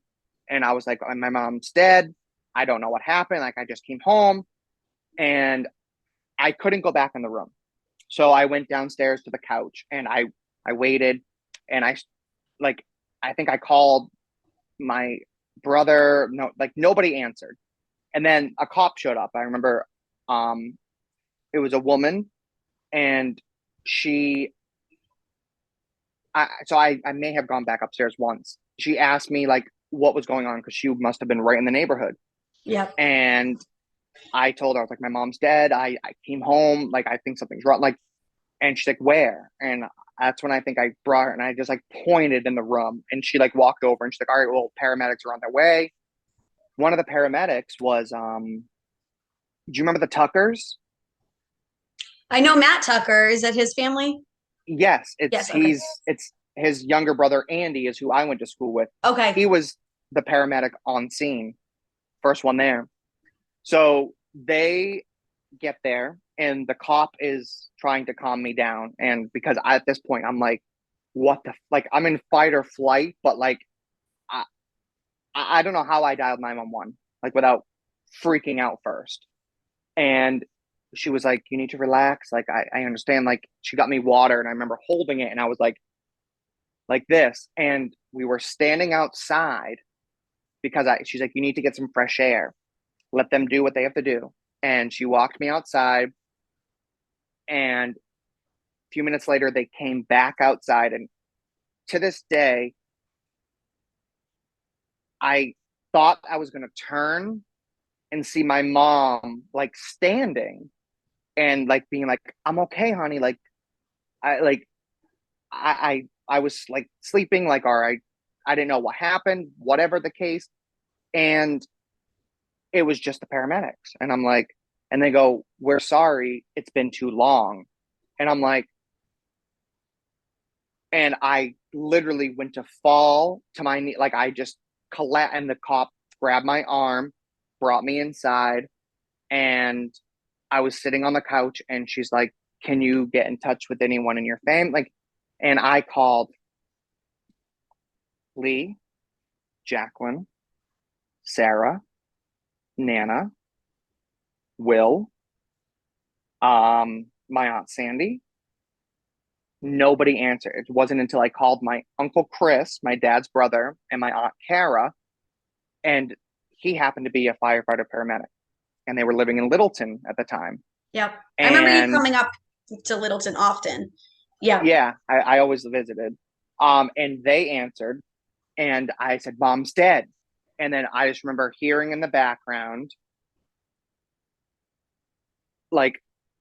B: And I was like, my mom's dead. I don't know what happened. Like I just came home and I couldn't go back in the room. So I went downstairs to the couch and I waited and like I think I called my brother. No, like nobody answered. And then a cop showed up. I remember it was a woman and she I may have gone back upstairs once. She asked me like what was going on because she must have been right in the neighborhood.
A: yep.
B: And I told her, I was like, my mom's dead. I came home, like I think something's wrong. Like, and she's like, where? And that's when I think I brought her and I just like pointed in the room and she like walked over and she's like, all right, well, paramedics are on their way. One of the paramedics was do you remember the Tuckers?
A: I know Matt Tucker. Is that his family?
B: Yes,
A: Yes. Okay.
B: his younger brother, Andy, is who I went to school with.
A: Okay.
B: He was the paramedic on scene, first one there. So they get there and the cop is trying to calm me down. And because at this point, I'm like, what the, like, I'm in fight or flight, but like, I, I don't know how I dialed 911, like without freaking out first. And she was like, you need to relax. Like, I understand. Like, she got me water and I remember holding it and I was like this. And we were standing outside because she's like, you need to get some fresh air. Let them do what they have to do. And she walked me outside. And a few minutes later, they came back outside. And to this day, I thought I was going to turn and see my mom like standing and like being like, I'm okay, honey. I was like sleeping, like, all right, I didn't know what happened, whatever the case. And it was just the paramedics. And I'm like, and they go, we're sorry, it's been too long. And I'm like, and I literally went to fall to my knee. Like I just collapsed and the cop grabbed my arm, brought me inside. And I was sitting on the couch and she's like, can you get in touch with anyone in your family? Like, and I called Lee, Jacqueline, Sarah, Nana, Will, my aunt Sandy. Nobody answered. It wasn't until I called my uncle Chris, my dad's brother, and my aunt Kara, and he happened to be a firefighter paramedic, and they were living in Littleton at the time.
A: Yep. I remember you
B: And
A: coming up to Littleton often. Yep.
B: yeah, I always visited. And they answered, and I said, "Mom's dead." And then I just remember hearing in the background, like,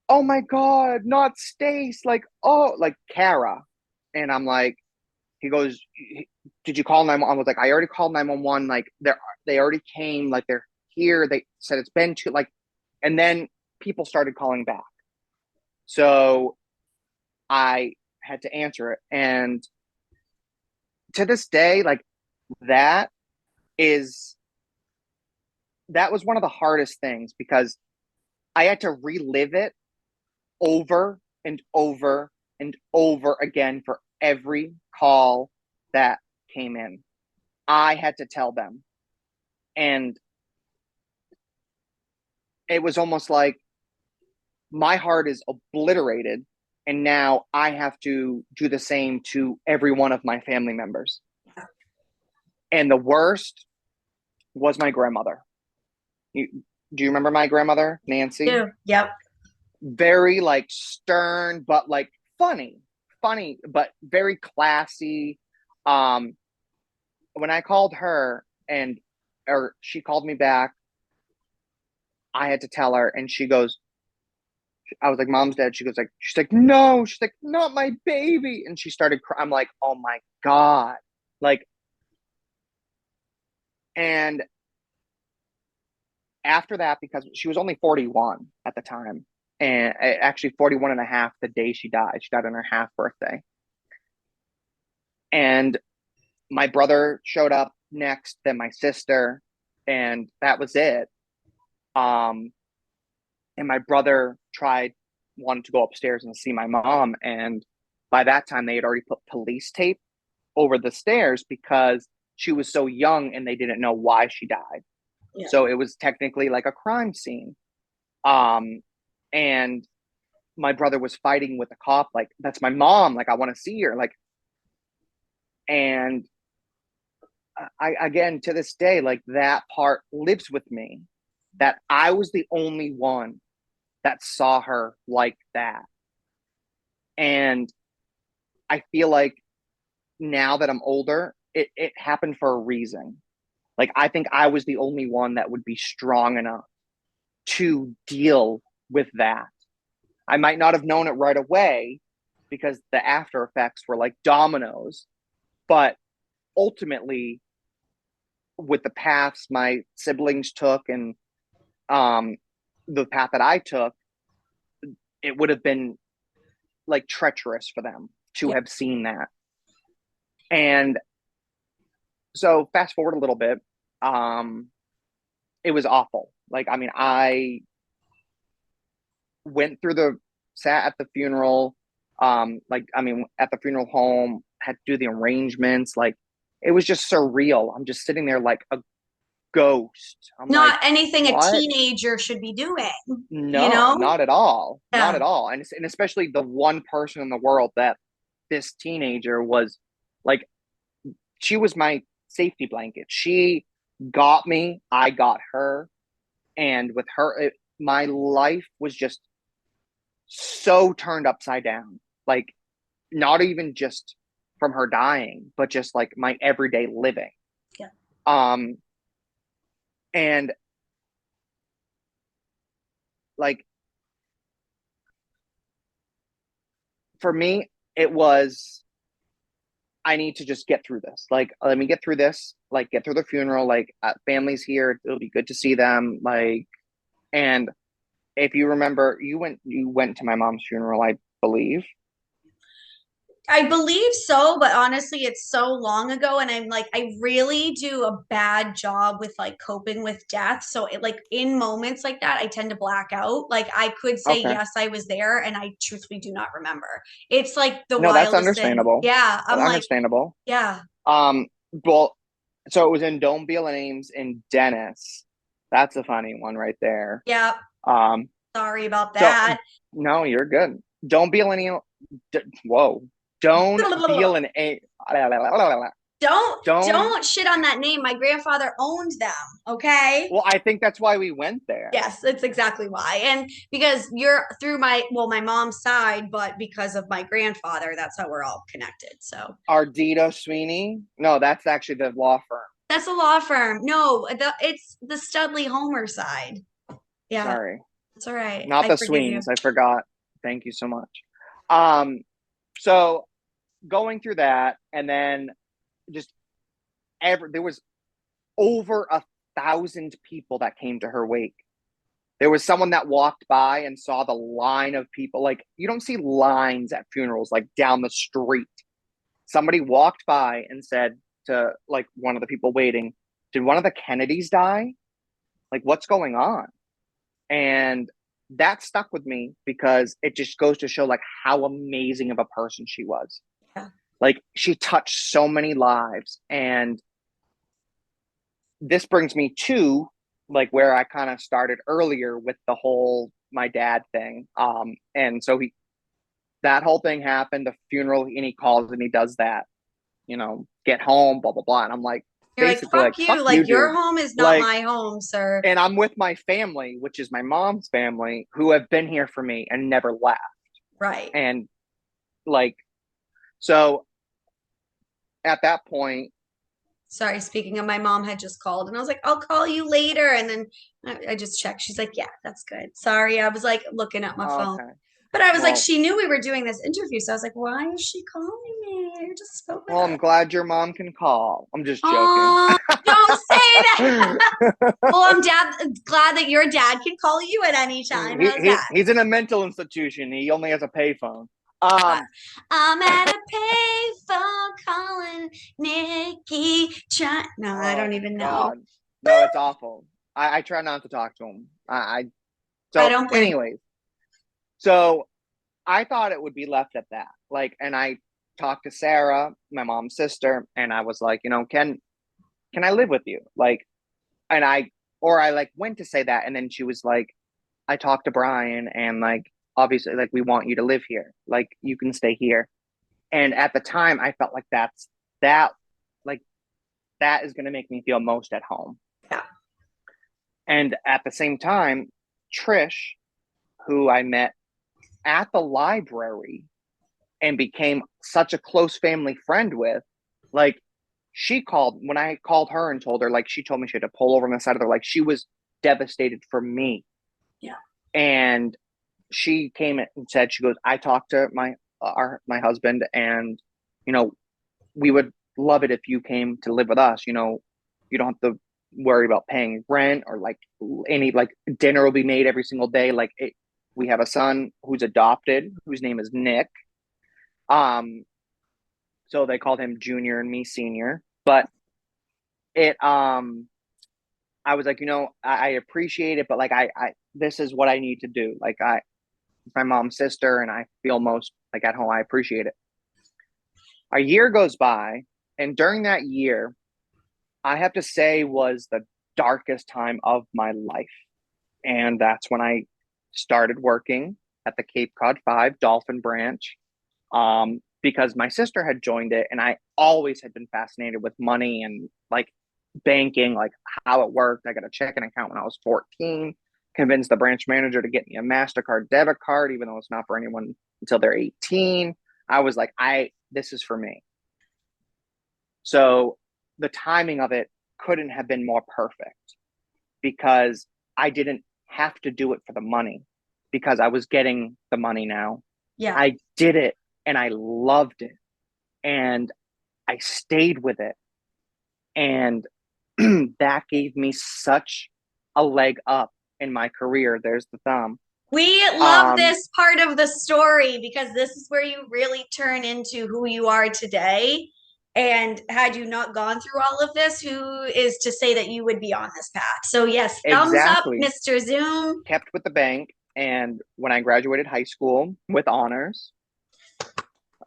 B: "Oh my God, not Stace!" Like, "Oh, like Kara." And I'm like, he goes, "Did you call 911?" I was like, "I already called 911. Like, they already came. Like, they're here. They said it's been too like," and then people started calling back. So I had to answer it, and to this day, like that is that was one of the hardest things because I had to relive it over and over and over again for every call that came in. I had to tell them. And it was almost like my heart is obliterated. And now I have to do the same to every one of my family members. And the worst was my grandmother. Do you remember my grandmother, Nancy?
A: Yep.
B: Very like stern, but like funny, but very classy. Um, when I called her or she called me back, I had to tell her, and she goes, I was like, "Mom's dead." She's like, "No," she's like, "Not my baby," and she started crying. I'm like, "Oh my God!" Like, and after that, because she was only 41 at the time, and actually 41 and a half the day she died. She died on her half birthday. And my brother showed up next, then my sister, and that was it. Um, and my brother wanted to go upstairs and see my mom. And by that time, they had already put police tape over the stairs because she was so young and they didn't know why she died.
A: Yeah.
B: So it was technically like a crime scene. And my brother was fighting with the cop, like, "That's my mom. Like, I want to see her." Like, and I, again, to this day, like that part lives with me that I was the only one that saw her like that. And I feel like now that I'm older, it happened for a reason. Like, I think I was the only one that would be strong enough to deal with that. I might not have known it right away because the after effects were like dominoes, but ultimately, with the paths my siblings took and the path that I took, it would have been like treacherous for them to
A: Yeah.
B: have seen that. And so fast forward a little bit, it was awful. Like, I mean, I went through the sat at the funeral, like, I mean, at the funeral home, had to do the arrangements. Like, it was just surreal. I'm just sitting there like a ghost. I'm like,
A: Not anything a
B: what?
A: teenager should be doing, you
B: No,
A: know?
B: not at all. Not
A: Yeah.
B: at all. And especially the one person in the world that this teenager was like, she was my safety blanket. She got me, I got her. And with her, my life was just so turned upside down. Like, not even just from her dying, but just like my everyday living.
A: Yeah.
B: Um, and like for me, it was I need to just get through this. Like, let me get through this. Like, get through the funeral. Like, family's here. It'll be good to see them. Like, and if you remember, you went to my mom's funeral, I believe.
A: I believe so, but honestly, it's so long ago, and I'm like, I really do a bad job with like coping with death. So, like in moments like that, I tend to black out. Like I could say
B: Okay.
A: yes, I was there, and I truthfully do not remember. It's like the
B: No, that's
A: wildest thing.
B: understandable.
A: Yeah,
B: That's
A: I'm like,
B: understandable.
A: yeah,
B: Well, so it was in Donebeel and Ames in Dennis. That's a funny one right there.
A: yeah.
B: Um,
A: Sorry about
B: so
A: that.
B: no, you're good. Donebeel and whoa, Donebeel and A. Don't.
A: Don't shit on that name. My grandfather owned them. Okay.
B: Well, I think that's why we went there.
A: Yes, that's exactly why. And because you're through my mom's side, but because of my grandfather, that's how we're all connected. So
B: Ardita Sweeney. No, that's actually the law firm.
A: that's a law firm. No, it's the Studley Homer side. Yeah,
B: Sorry,
A: that's all right.
B: not
A: I
B: the
A: forgive you.
B: Sweens. I forgot. Thank you so much. Um, so going through that, and then just there was over 1,000 people that came to her wake. There was someone that walked by and saw the line of people. Like, you don't see lines at funerals like down the street. Somebody walked by and said to like one of the people waiting, "Did one of the Kennedys die? Like, what's going on?" And that stuck with me because it just goes to show like how amazing of a person she was.
A: Yeah.
B: Like, she touched so many lives. And this brings me to like where I kind of started earlier with the whole my dad thing. And so that whole thing happened, the funeral, and he calls and he does that, get home, blah blah blah. And I'm like,
A: You're like,
B: basically, like,
A: fuck
B: fuck
A: you.
B: you,
A: Like your
B: dude.
A: home is not
B: Like,
A: my home, sir.
B: and I'm with my family, which is my mom's family, who have been here for me and never left.
A: Right.
B: And like, so at that point,
A: Sorry, speaking of, my mom had just called and I was like, I'll call you later. And then I just checked. She's like, yeah, that's good. Sorry. I was like looking at my phone.
B: okay,
A: But I was like,
B: well,
A: she knew we were doing this interview. So I was like, why is she calling me? I just spoke with
B: well, I'm
A: her.
B: glad your mom can call. I'm just joking.
A: Oh, don't say that. Well, I'm glad that your dad can call you at any time. How's that?
B: He's in a mental institution. He only has a payphone.
A: Uh, I'm at a payphone calling Nikki. No, I don't
B: Oh
A: even know.
B: God, no, it's awful. I try not to talk to him.
A: I
B: So
A: don't blame.
B: anyways, so I thought it would be left at that. Like, and I talked to Sarah, my mom's sister, and I was like, can I live with you? Like, and I like went to say that, and then she was like, I talked to Brian, and like, obviously, like, we want you to live here. Like, you can stay here. And at the time, I felt like that, like, that is going to make me feel most at home.
A: Yeah.
B: And at the same time, Trish, who I met at the library and became such a close family friend with, like, she called when I called her and told her, like, she told me she had to pull over on the side of the, like, she was devastated for me.
A: Yeah.
B: And she came and said, she goes, I talked to my husband, and we would love it if you came to live with us. You don't have to worry about paying rent or like any, like, dinner will be made every single day. Like, we have a son who's adopted, whose name is Nick. Um, So they called him junior and me senior. But it I was like, I appreciate it, but like I this is what I need to do. Like my mom's sister and I feel most like at home. I appreciate it. A year goes by, and during that year, I have to say was the darkest time of my life. And that's when I started working at the Cape Cod 5 Dolphin branch, because my sister had joined it, and I always had been fascinated with money and like banking, like how it worked. I got a checking account when I was 14, convinced the branch manager to get me a MasterCard debit card, even though it's not for anyone until they're 18. I was like, this is for me. So the timing of it couldn't have been more perfect because I didn't have to do it for the money because I was getting the money now.
A: Yeah.
B: I did it and I loved it and I stayed with it. And that gave me such a leg up in my career. There's the thumb.
A: We love this part of the story because this is where you really turn into who you are today. And had you not gone through all of this, who is to say that you would be on this path? So yes, thumbs up,
B: Exactly.
A: Mr. Zoom.
B: Kept with the bank. And when I graduated high school with honors,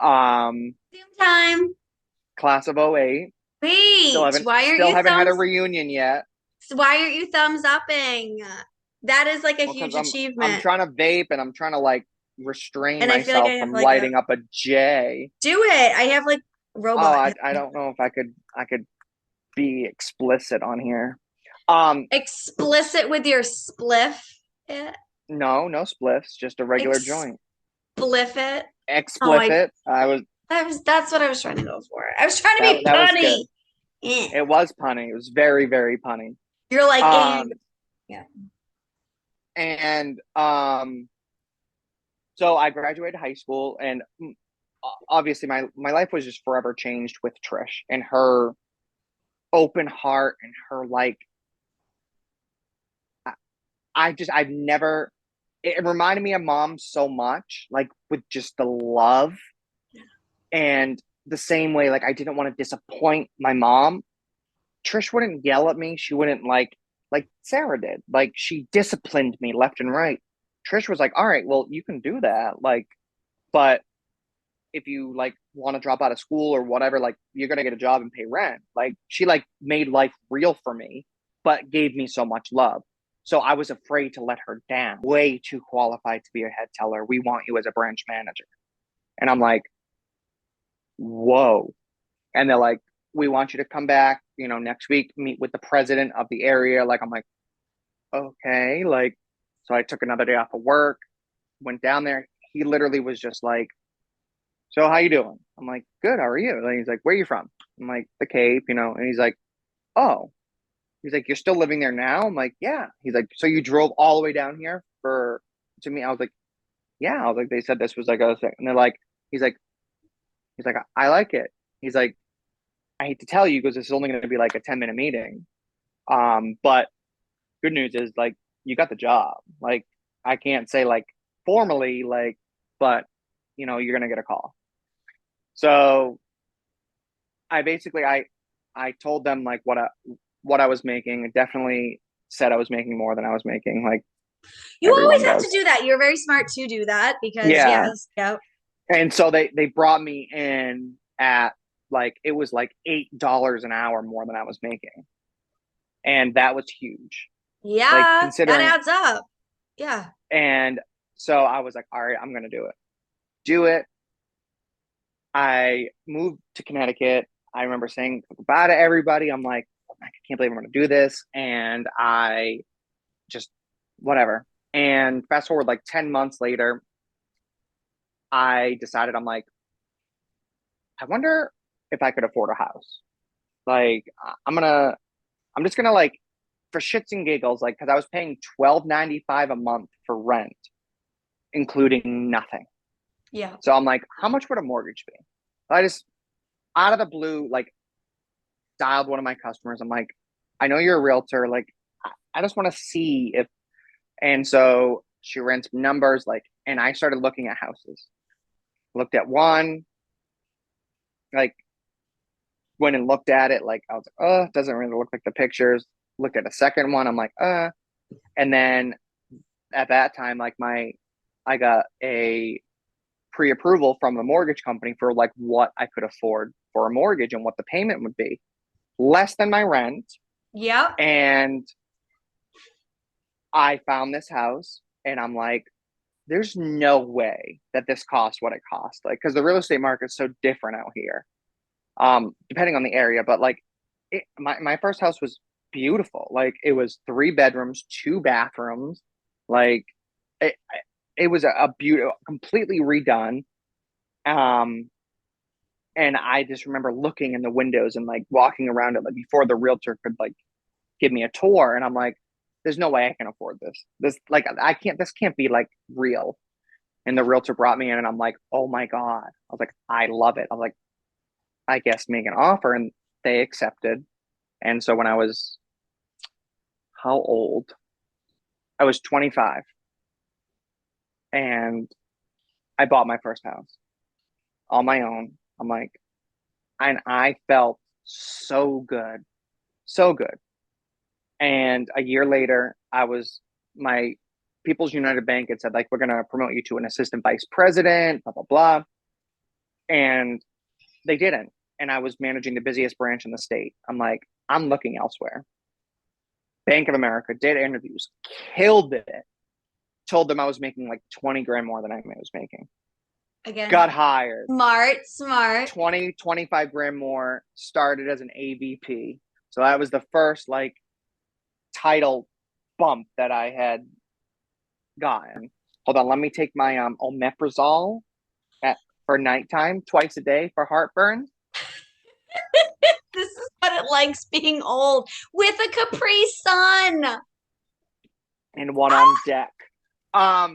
A: Zoom time.
B: class of '08.
A: Wait,
B: Still haven't had a reunion yet.
A: So why aren't you thumbs upping? That is like a huge
B: I'm
A: achievement.
B: trying to vape and I'm trying to like restrain
A: And I feel like
B: myself
A: I have
B: from
A: like
B: lighting up a J.
A: do it. I have like
B: Oh,
A: robot.
B: I don't know if I could be explicit on here.
A: Explicit with your spliff. Yeah.
B: No spliffs, just a regular joint.
A: Spliff it.
B: Explicit.
A: That's what I was trying to go for. I was trying to be
B: that was
A: punny.
B: good. It was punny. It was very, very punny.
A: You're like,
B: yeah. And so I graduated high school, and obviously my life was just forever changed with Trish and her open heart and her like. I've never. It reminded me of mom so much, like with just the love, and the same way, like I didn't want to disappoint my mom. Trish wouldn't yell at me. She wouldn't like Sarah did. Like she disciplined me left and right. Trish was like, "All right, well, you can do that. Like, but if you like want to drop out of school or whatever, like you're gonna get a job and pay rent." Like she like made life real for me, but gave me so much love. So I was afraid to let her down. Way too qualified to be a head teller. We want you as a branch manager. And I'm like, whoa. And they're like, we want you to come back, next week, meet with the president of the area. Like, I'm like, okay. Like, so I took another day off of work, went down there. He literally was just like, so how you doing? I'm like, good. How are you? And he's like, where are you from? I'm like, the Cape, and he's like, oh, he's like, you're still living there now? I'm like, yeah. He's like, so you drove all the way down here to me? I was like, yeah. I was like, they said this was like a thing. And they're like, he's like, I like it. He's like, I hate to tell you because this is only going to be like a 10-minute meeting. But good news is like, you got the job. Like, I can't say like formally, like, but you're going to get a call. So I told them like what I was making. It definitely said I was making more than I was making. Like
A: you always have to do that. You're very smart to do that because yes.
B: And so they brought me in at like it was like $8 an hour more than I was making, and that was huge.
A: Yeah, like, that adds up. Yeah.
B: And so I was like, all right, I'm gonna do it. I moved to Connecticut. I remember saying goodbye to everybody. I'm like, I can't believe I'm gonna do this, and I just whatever. And fast forward like 10 months later, I decided I'm like, I wonder if I could afford a house. Like, I'm just gonna like, for shits and giggles, like, because I was paying $12.95 a month for rent, including nothing.
A: Yeah.
B: So I'm like, how much would a mortgage be? I just, out of the blue, like, dialed one of my customers. I'm like, I know you're a realtor. Like, I just want to see if, and so she ran some numbers, like, and I started looking at houses. Looked at one, like went and looked at it. Like I was like, oh, it doesn't really look like the pictures. Looked at a second one. I'm like, and then at that time, like I got a pre-approval from the mortgage company for like what I could afford for a mortgage and what the payment would be. Less than my rent.
A: Yep.
B: And I found this house and I'm like, there's no way that this costs what it costs. Like, because the real estate market is so different out here, depending on the area. But like, my first house was beautiful. Like, it was 3 bedrooms, 2 bathrooms. Like, it, it was a beautiful, completely redone. Um, and I just remember looking in the windows and like walking around it like before the realtor could like give me a tour. And I'm like, there's no way I can afford this. This like I can't. This can't be like real. And the realtor brought me in, and I'm like, oh my god. I was like, I love it. I was like, I guess make an offer, and they accepted. And so when I was how old? I was 25, and I bought my first house on my own. I'm like, and I felt so good, so good. And a year later, I was my People's United Bank had said like we're gonna promote you to an assistant vice president, blah blah blah, and they didn't. And I was managing the busiest branch in the state. I'm like, I'm looking elsewhere. Bank of America did interviews, killed it. Told them I was making like 20 grand more than I was making.
A: Again,
B: Got hired.
A: smart.
B: 20, 25 grand more. Started as an AVP. So that was the first like title bump that I had gotten. Hold on, let me take my omeprazole for nighttime twice a day for heartburn.
A: This is what it likes being old with a Capri Sun.
B: And one on deck. A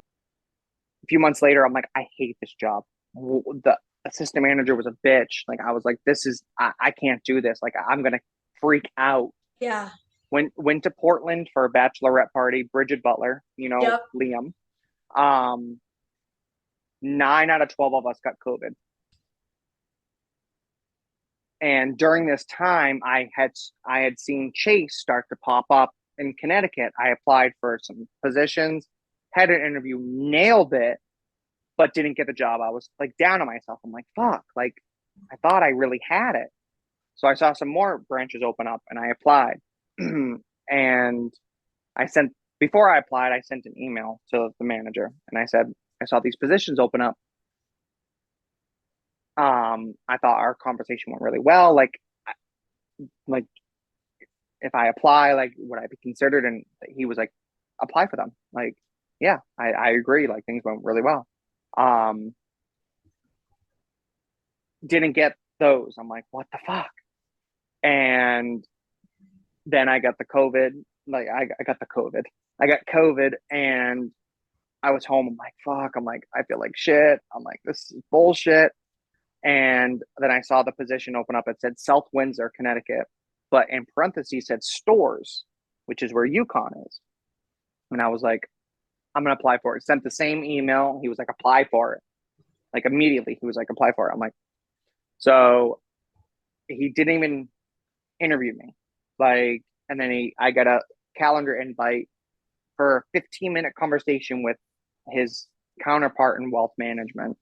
B: few months later, I'm like, I hate this job. The assistant manager was a bitch. Like I was like, I can't do this. Like I'm gonna freak out.
A: Yeah.
B: Went to Portland for a bachelorette party. Bridget Butler,
A: Yep.
B: Liam. Um, 9 out of 12 of us got COVID. And during this time, I had seen Chase start to pop up in Connecticut. I applied for some positions, had an interview, nailed it, but didn't get the job. I was like down on myself. I'm like, fuck, like I thought I really had it. So I saw some more branches open up and I applied. And before I applied, I sent an email to the manager and I said, I saw these positions open up. I thought our conversation went really well. Like if I apply, like would I be considered? And he was like, apply for them. Like, yeah, I agree. Like things went really well. Um, didn't get those. I'm like, what the fuck? And then I got the COVID. Like I got the COVID. I got COVID and I was home. I'm like, fuck. I'm like, I feel like shit. I'm like, this is bullshit. And then I saw the position open up. It said South Windsor, Connecticut, but in parentheses said stores, which is where UConn is. And I was like, I'm gonna apply for it. Sent the same email. He was like, apply for it. Like immediately, he was like, apply for it. I'm like, so he didn't even interview me. Like, and then I got a calendar invite for a 15-minute conversation with his counterpart in wealth management,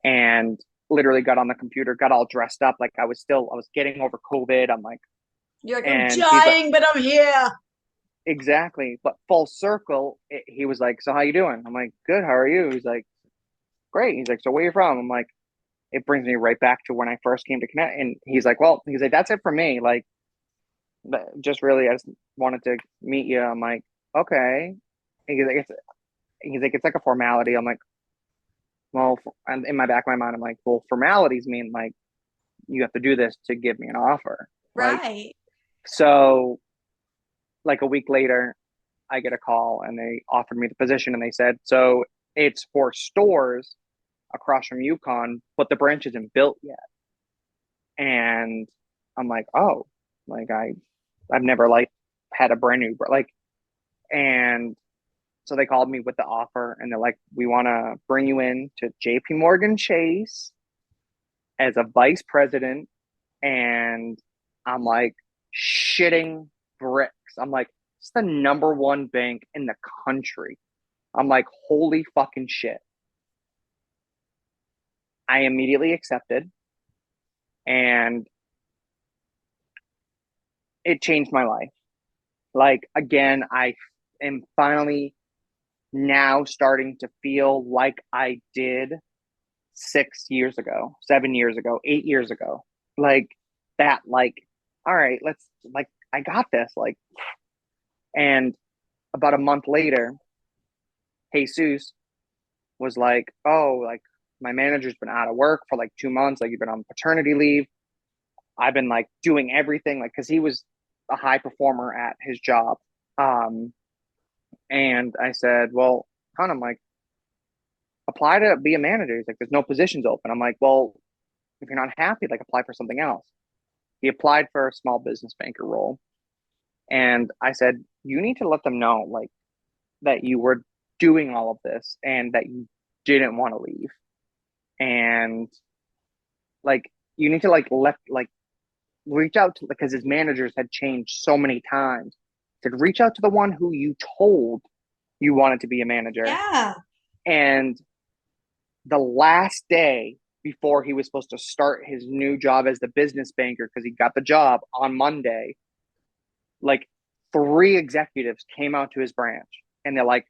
B: and literally got on the computer, got all dressed up. Like I was getting over COVID. I'm like,
A: You're like, I'm
B: and he's like,
A: dying, but I'm here.
B: exactly. But full circle, he was like, so how you doing? I'm like, good. How are you? He's like, great. He's like, so where you from? I'm like, it brings me right back to when I first came to Connect. And he's like, well, he's like, that's it for me. Like, just really, I just wanted to meet you. I'm like, okay. And he's like, it's like a formality. I'm like, well, and in my back of my mind, I'm like, well, formalities mean like you have to do this to give me an offer. Like,
A: Right.
B: so like a week later, I get a call and they offered me the position and they said, so it's for stores across from UConn, but the branch isn't built yet. And I'm like, oh, like I've never like had a brand new, like, and so they called me with the offer and they're like, we want to bring you in to JP Morgan Chase as a vice president, and I'm like shitting bricks. I'm like, it's the number one bank in the country. I'm like, holy fucking shit. I immediately accepted, and it changed my life. Like, again, I am finally now starting to feel like I did 6 years ago, 7 years ago, 8 years ago. Like that, like, all right, let's, like, I got this. Like, and about a month later, Jesus was like, oh, like, my manager's been out of work for like 2 months. Like, you've been on paternity leave. I've been like doing everything, like, because he was a high performer at his job. Um, and I said, well, hon, I'm like, apply to be a manager. He's like, there's no positions open. I'm like, well, if you're not happy, like, apply for something else. He applied for a small business banker role. And I said, you need to let them know, like, that you were doing all of this and that you didn't want to leave. And like, you need to, like, reach out to, because his managers had changed so many times. Said, reach out to the one who you told you wanted to be a manager.
A: Yeah.
B: And the last day before he was supposed to start his new job as the business banker, because he got the job on Monday, like, 3 executives came out to his branch and they're like,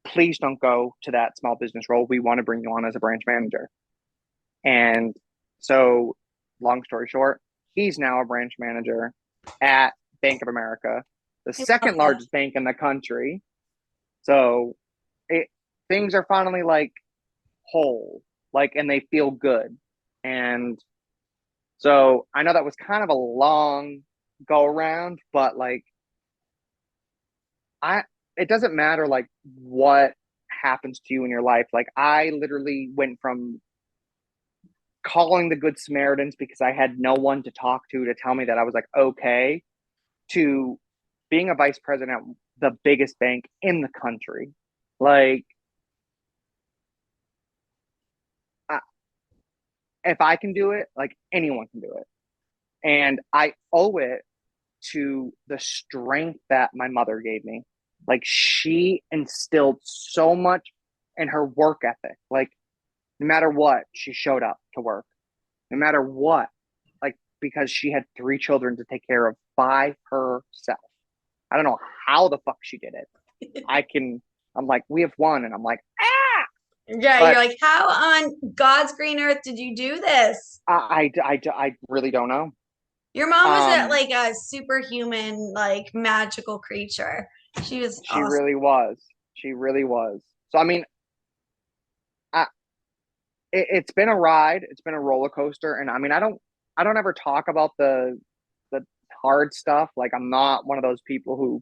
B: please don't go to that small business role. We want to bring you on as a branch manager. And so, long story short, he's now a branch manager at Bank of America, the
A: I love
B: second
A: that.
B: largest bank in the country. So it, things are finally like whole, like, and they feel good. And so I know that was kind of a long go around, but like, I, it doesn't matter like what happens to you in your life. Like, I literally went from calling the Good Samaritans because I had no one to talk to tell me that I was like okay, to being a vice president at the biggest bank in the country. Like, I, if I can do it, like, anyone can do it. And I owe it to the strength that my mother gave me. Like, she instilled so much in her work ethic. Like, no matter what, she showed up to work. No matter what, like, because she had 3 children to take care of by herself. I don't know how the fuck she did it. I'm like, we have one, and I'm like, ah.
A: Yeah, you're
B: But
A: like, how on God's green earth did you do this?
B: I really don't know.
A: Your mom was
B: Um,
A: like a superhuman, like magical creature. She was
B: she
A: awesome.
B: really was. She really was. So I mean, I, it's been a ride. It's been a roller coaster, and I mean, I don't ever talk about the hard stuff. Like, I'm not one of those people who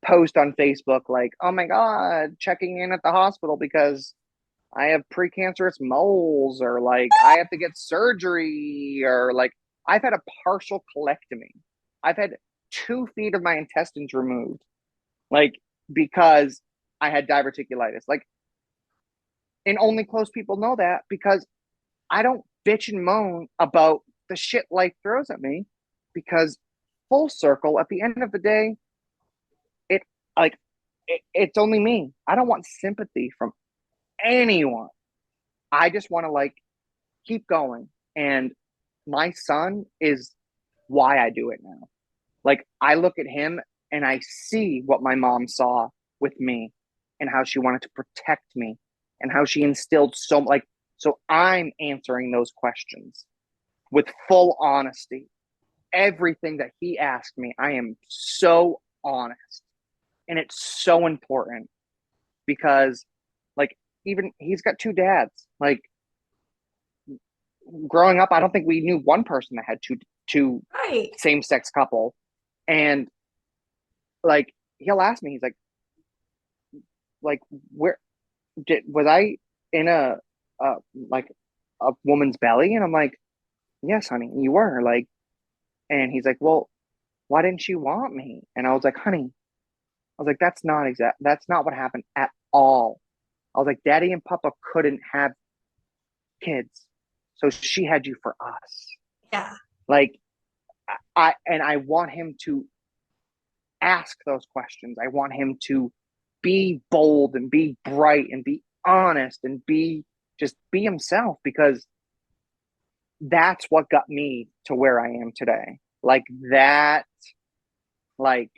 B: post on Facebook like, oh my God, checking in at the hospital because I have precancerous moles, or like, I have to get surgery, or like, I've had a partial colectomy. I've had 2 feet of my intestines removed, like, because I had diverticulitis. Like, and only close people know that because I don't bitch and moan about the shit life throws at me, because full circle, at the end of the day, it, like, it's only me. I don't want sympathy from anyone. I just want to, like, keep going. And my son is why I do it now. Like, I look at him and I see what my mom saw with me and how she wanted to protect me and how she instilled so, like, so I'm answering those questions with full honesty. Everything that he asked me, I am so honest. And it's so important because, like, even he's got 2 dads. Like, growing up, I don't think we knew one person that had two
A: Right.
B: same sex couple. And like, he'll ask me, he's like, where was I in uh like a woman's belly? And I'm like, yes, honey, you were. Like, and he's like, well, why didn't you want me? And I was like, honey, I was like, that's not what happened at all. I was like, daddy and papa couldn't have kids. So she had you for us.
A: Yeah.
B: Like, I want him to ask those questions. I want him to be bold and be bright and be honest and just be himself, because that's what got me to where I am today. Like that, like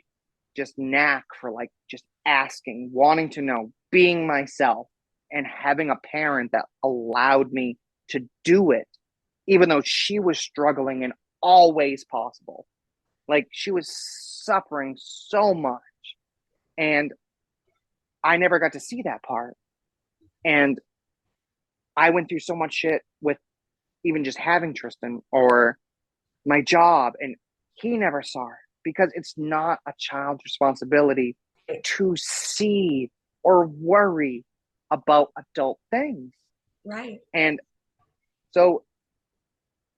B: just knack for like just asking, wanting to know, being myself, and having a parent that allowed me to do it, even though she was struggling in all ways possible. Like she was suffering so much, and I never got to see that part. And I went through so much shit with even just having Tristan or my job, and he never saw it because it's not a child's responsibility to see or worry about adult things.
A: Right.
B: And so,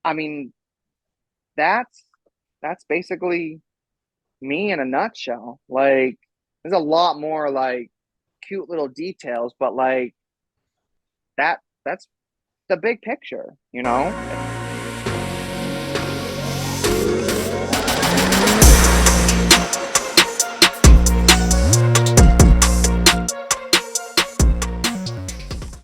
B: I mean, that's basically me in a nutshell. Like, there's a lot more like cute little details, but like that's the big picture, you know?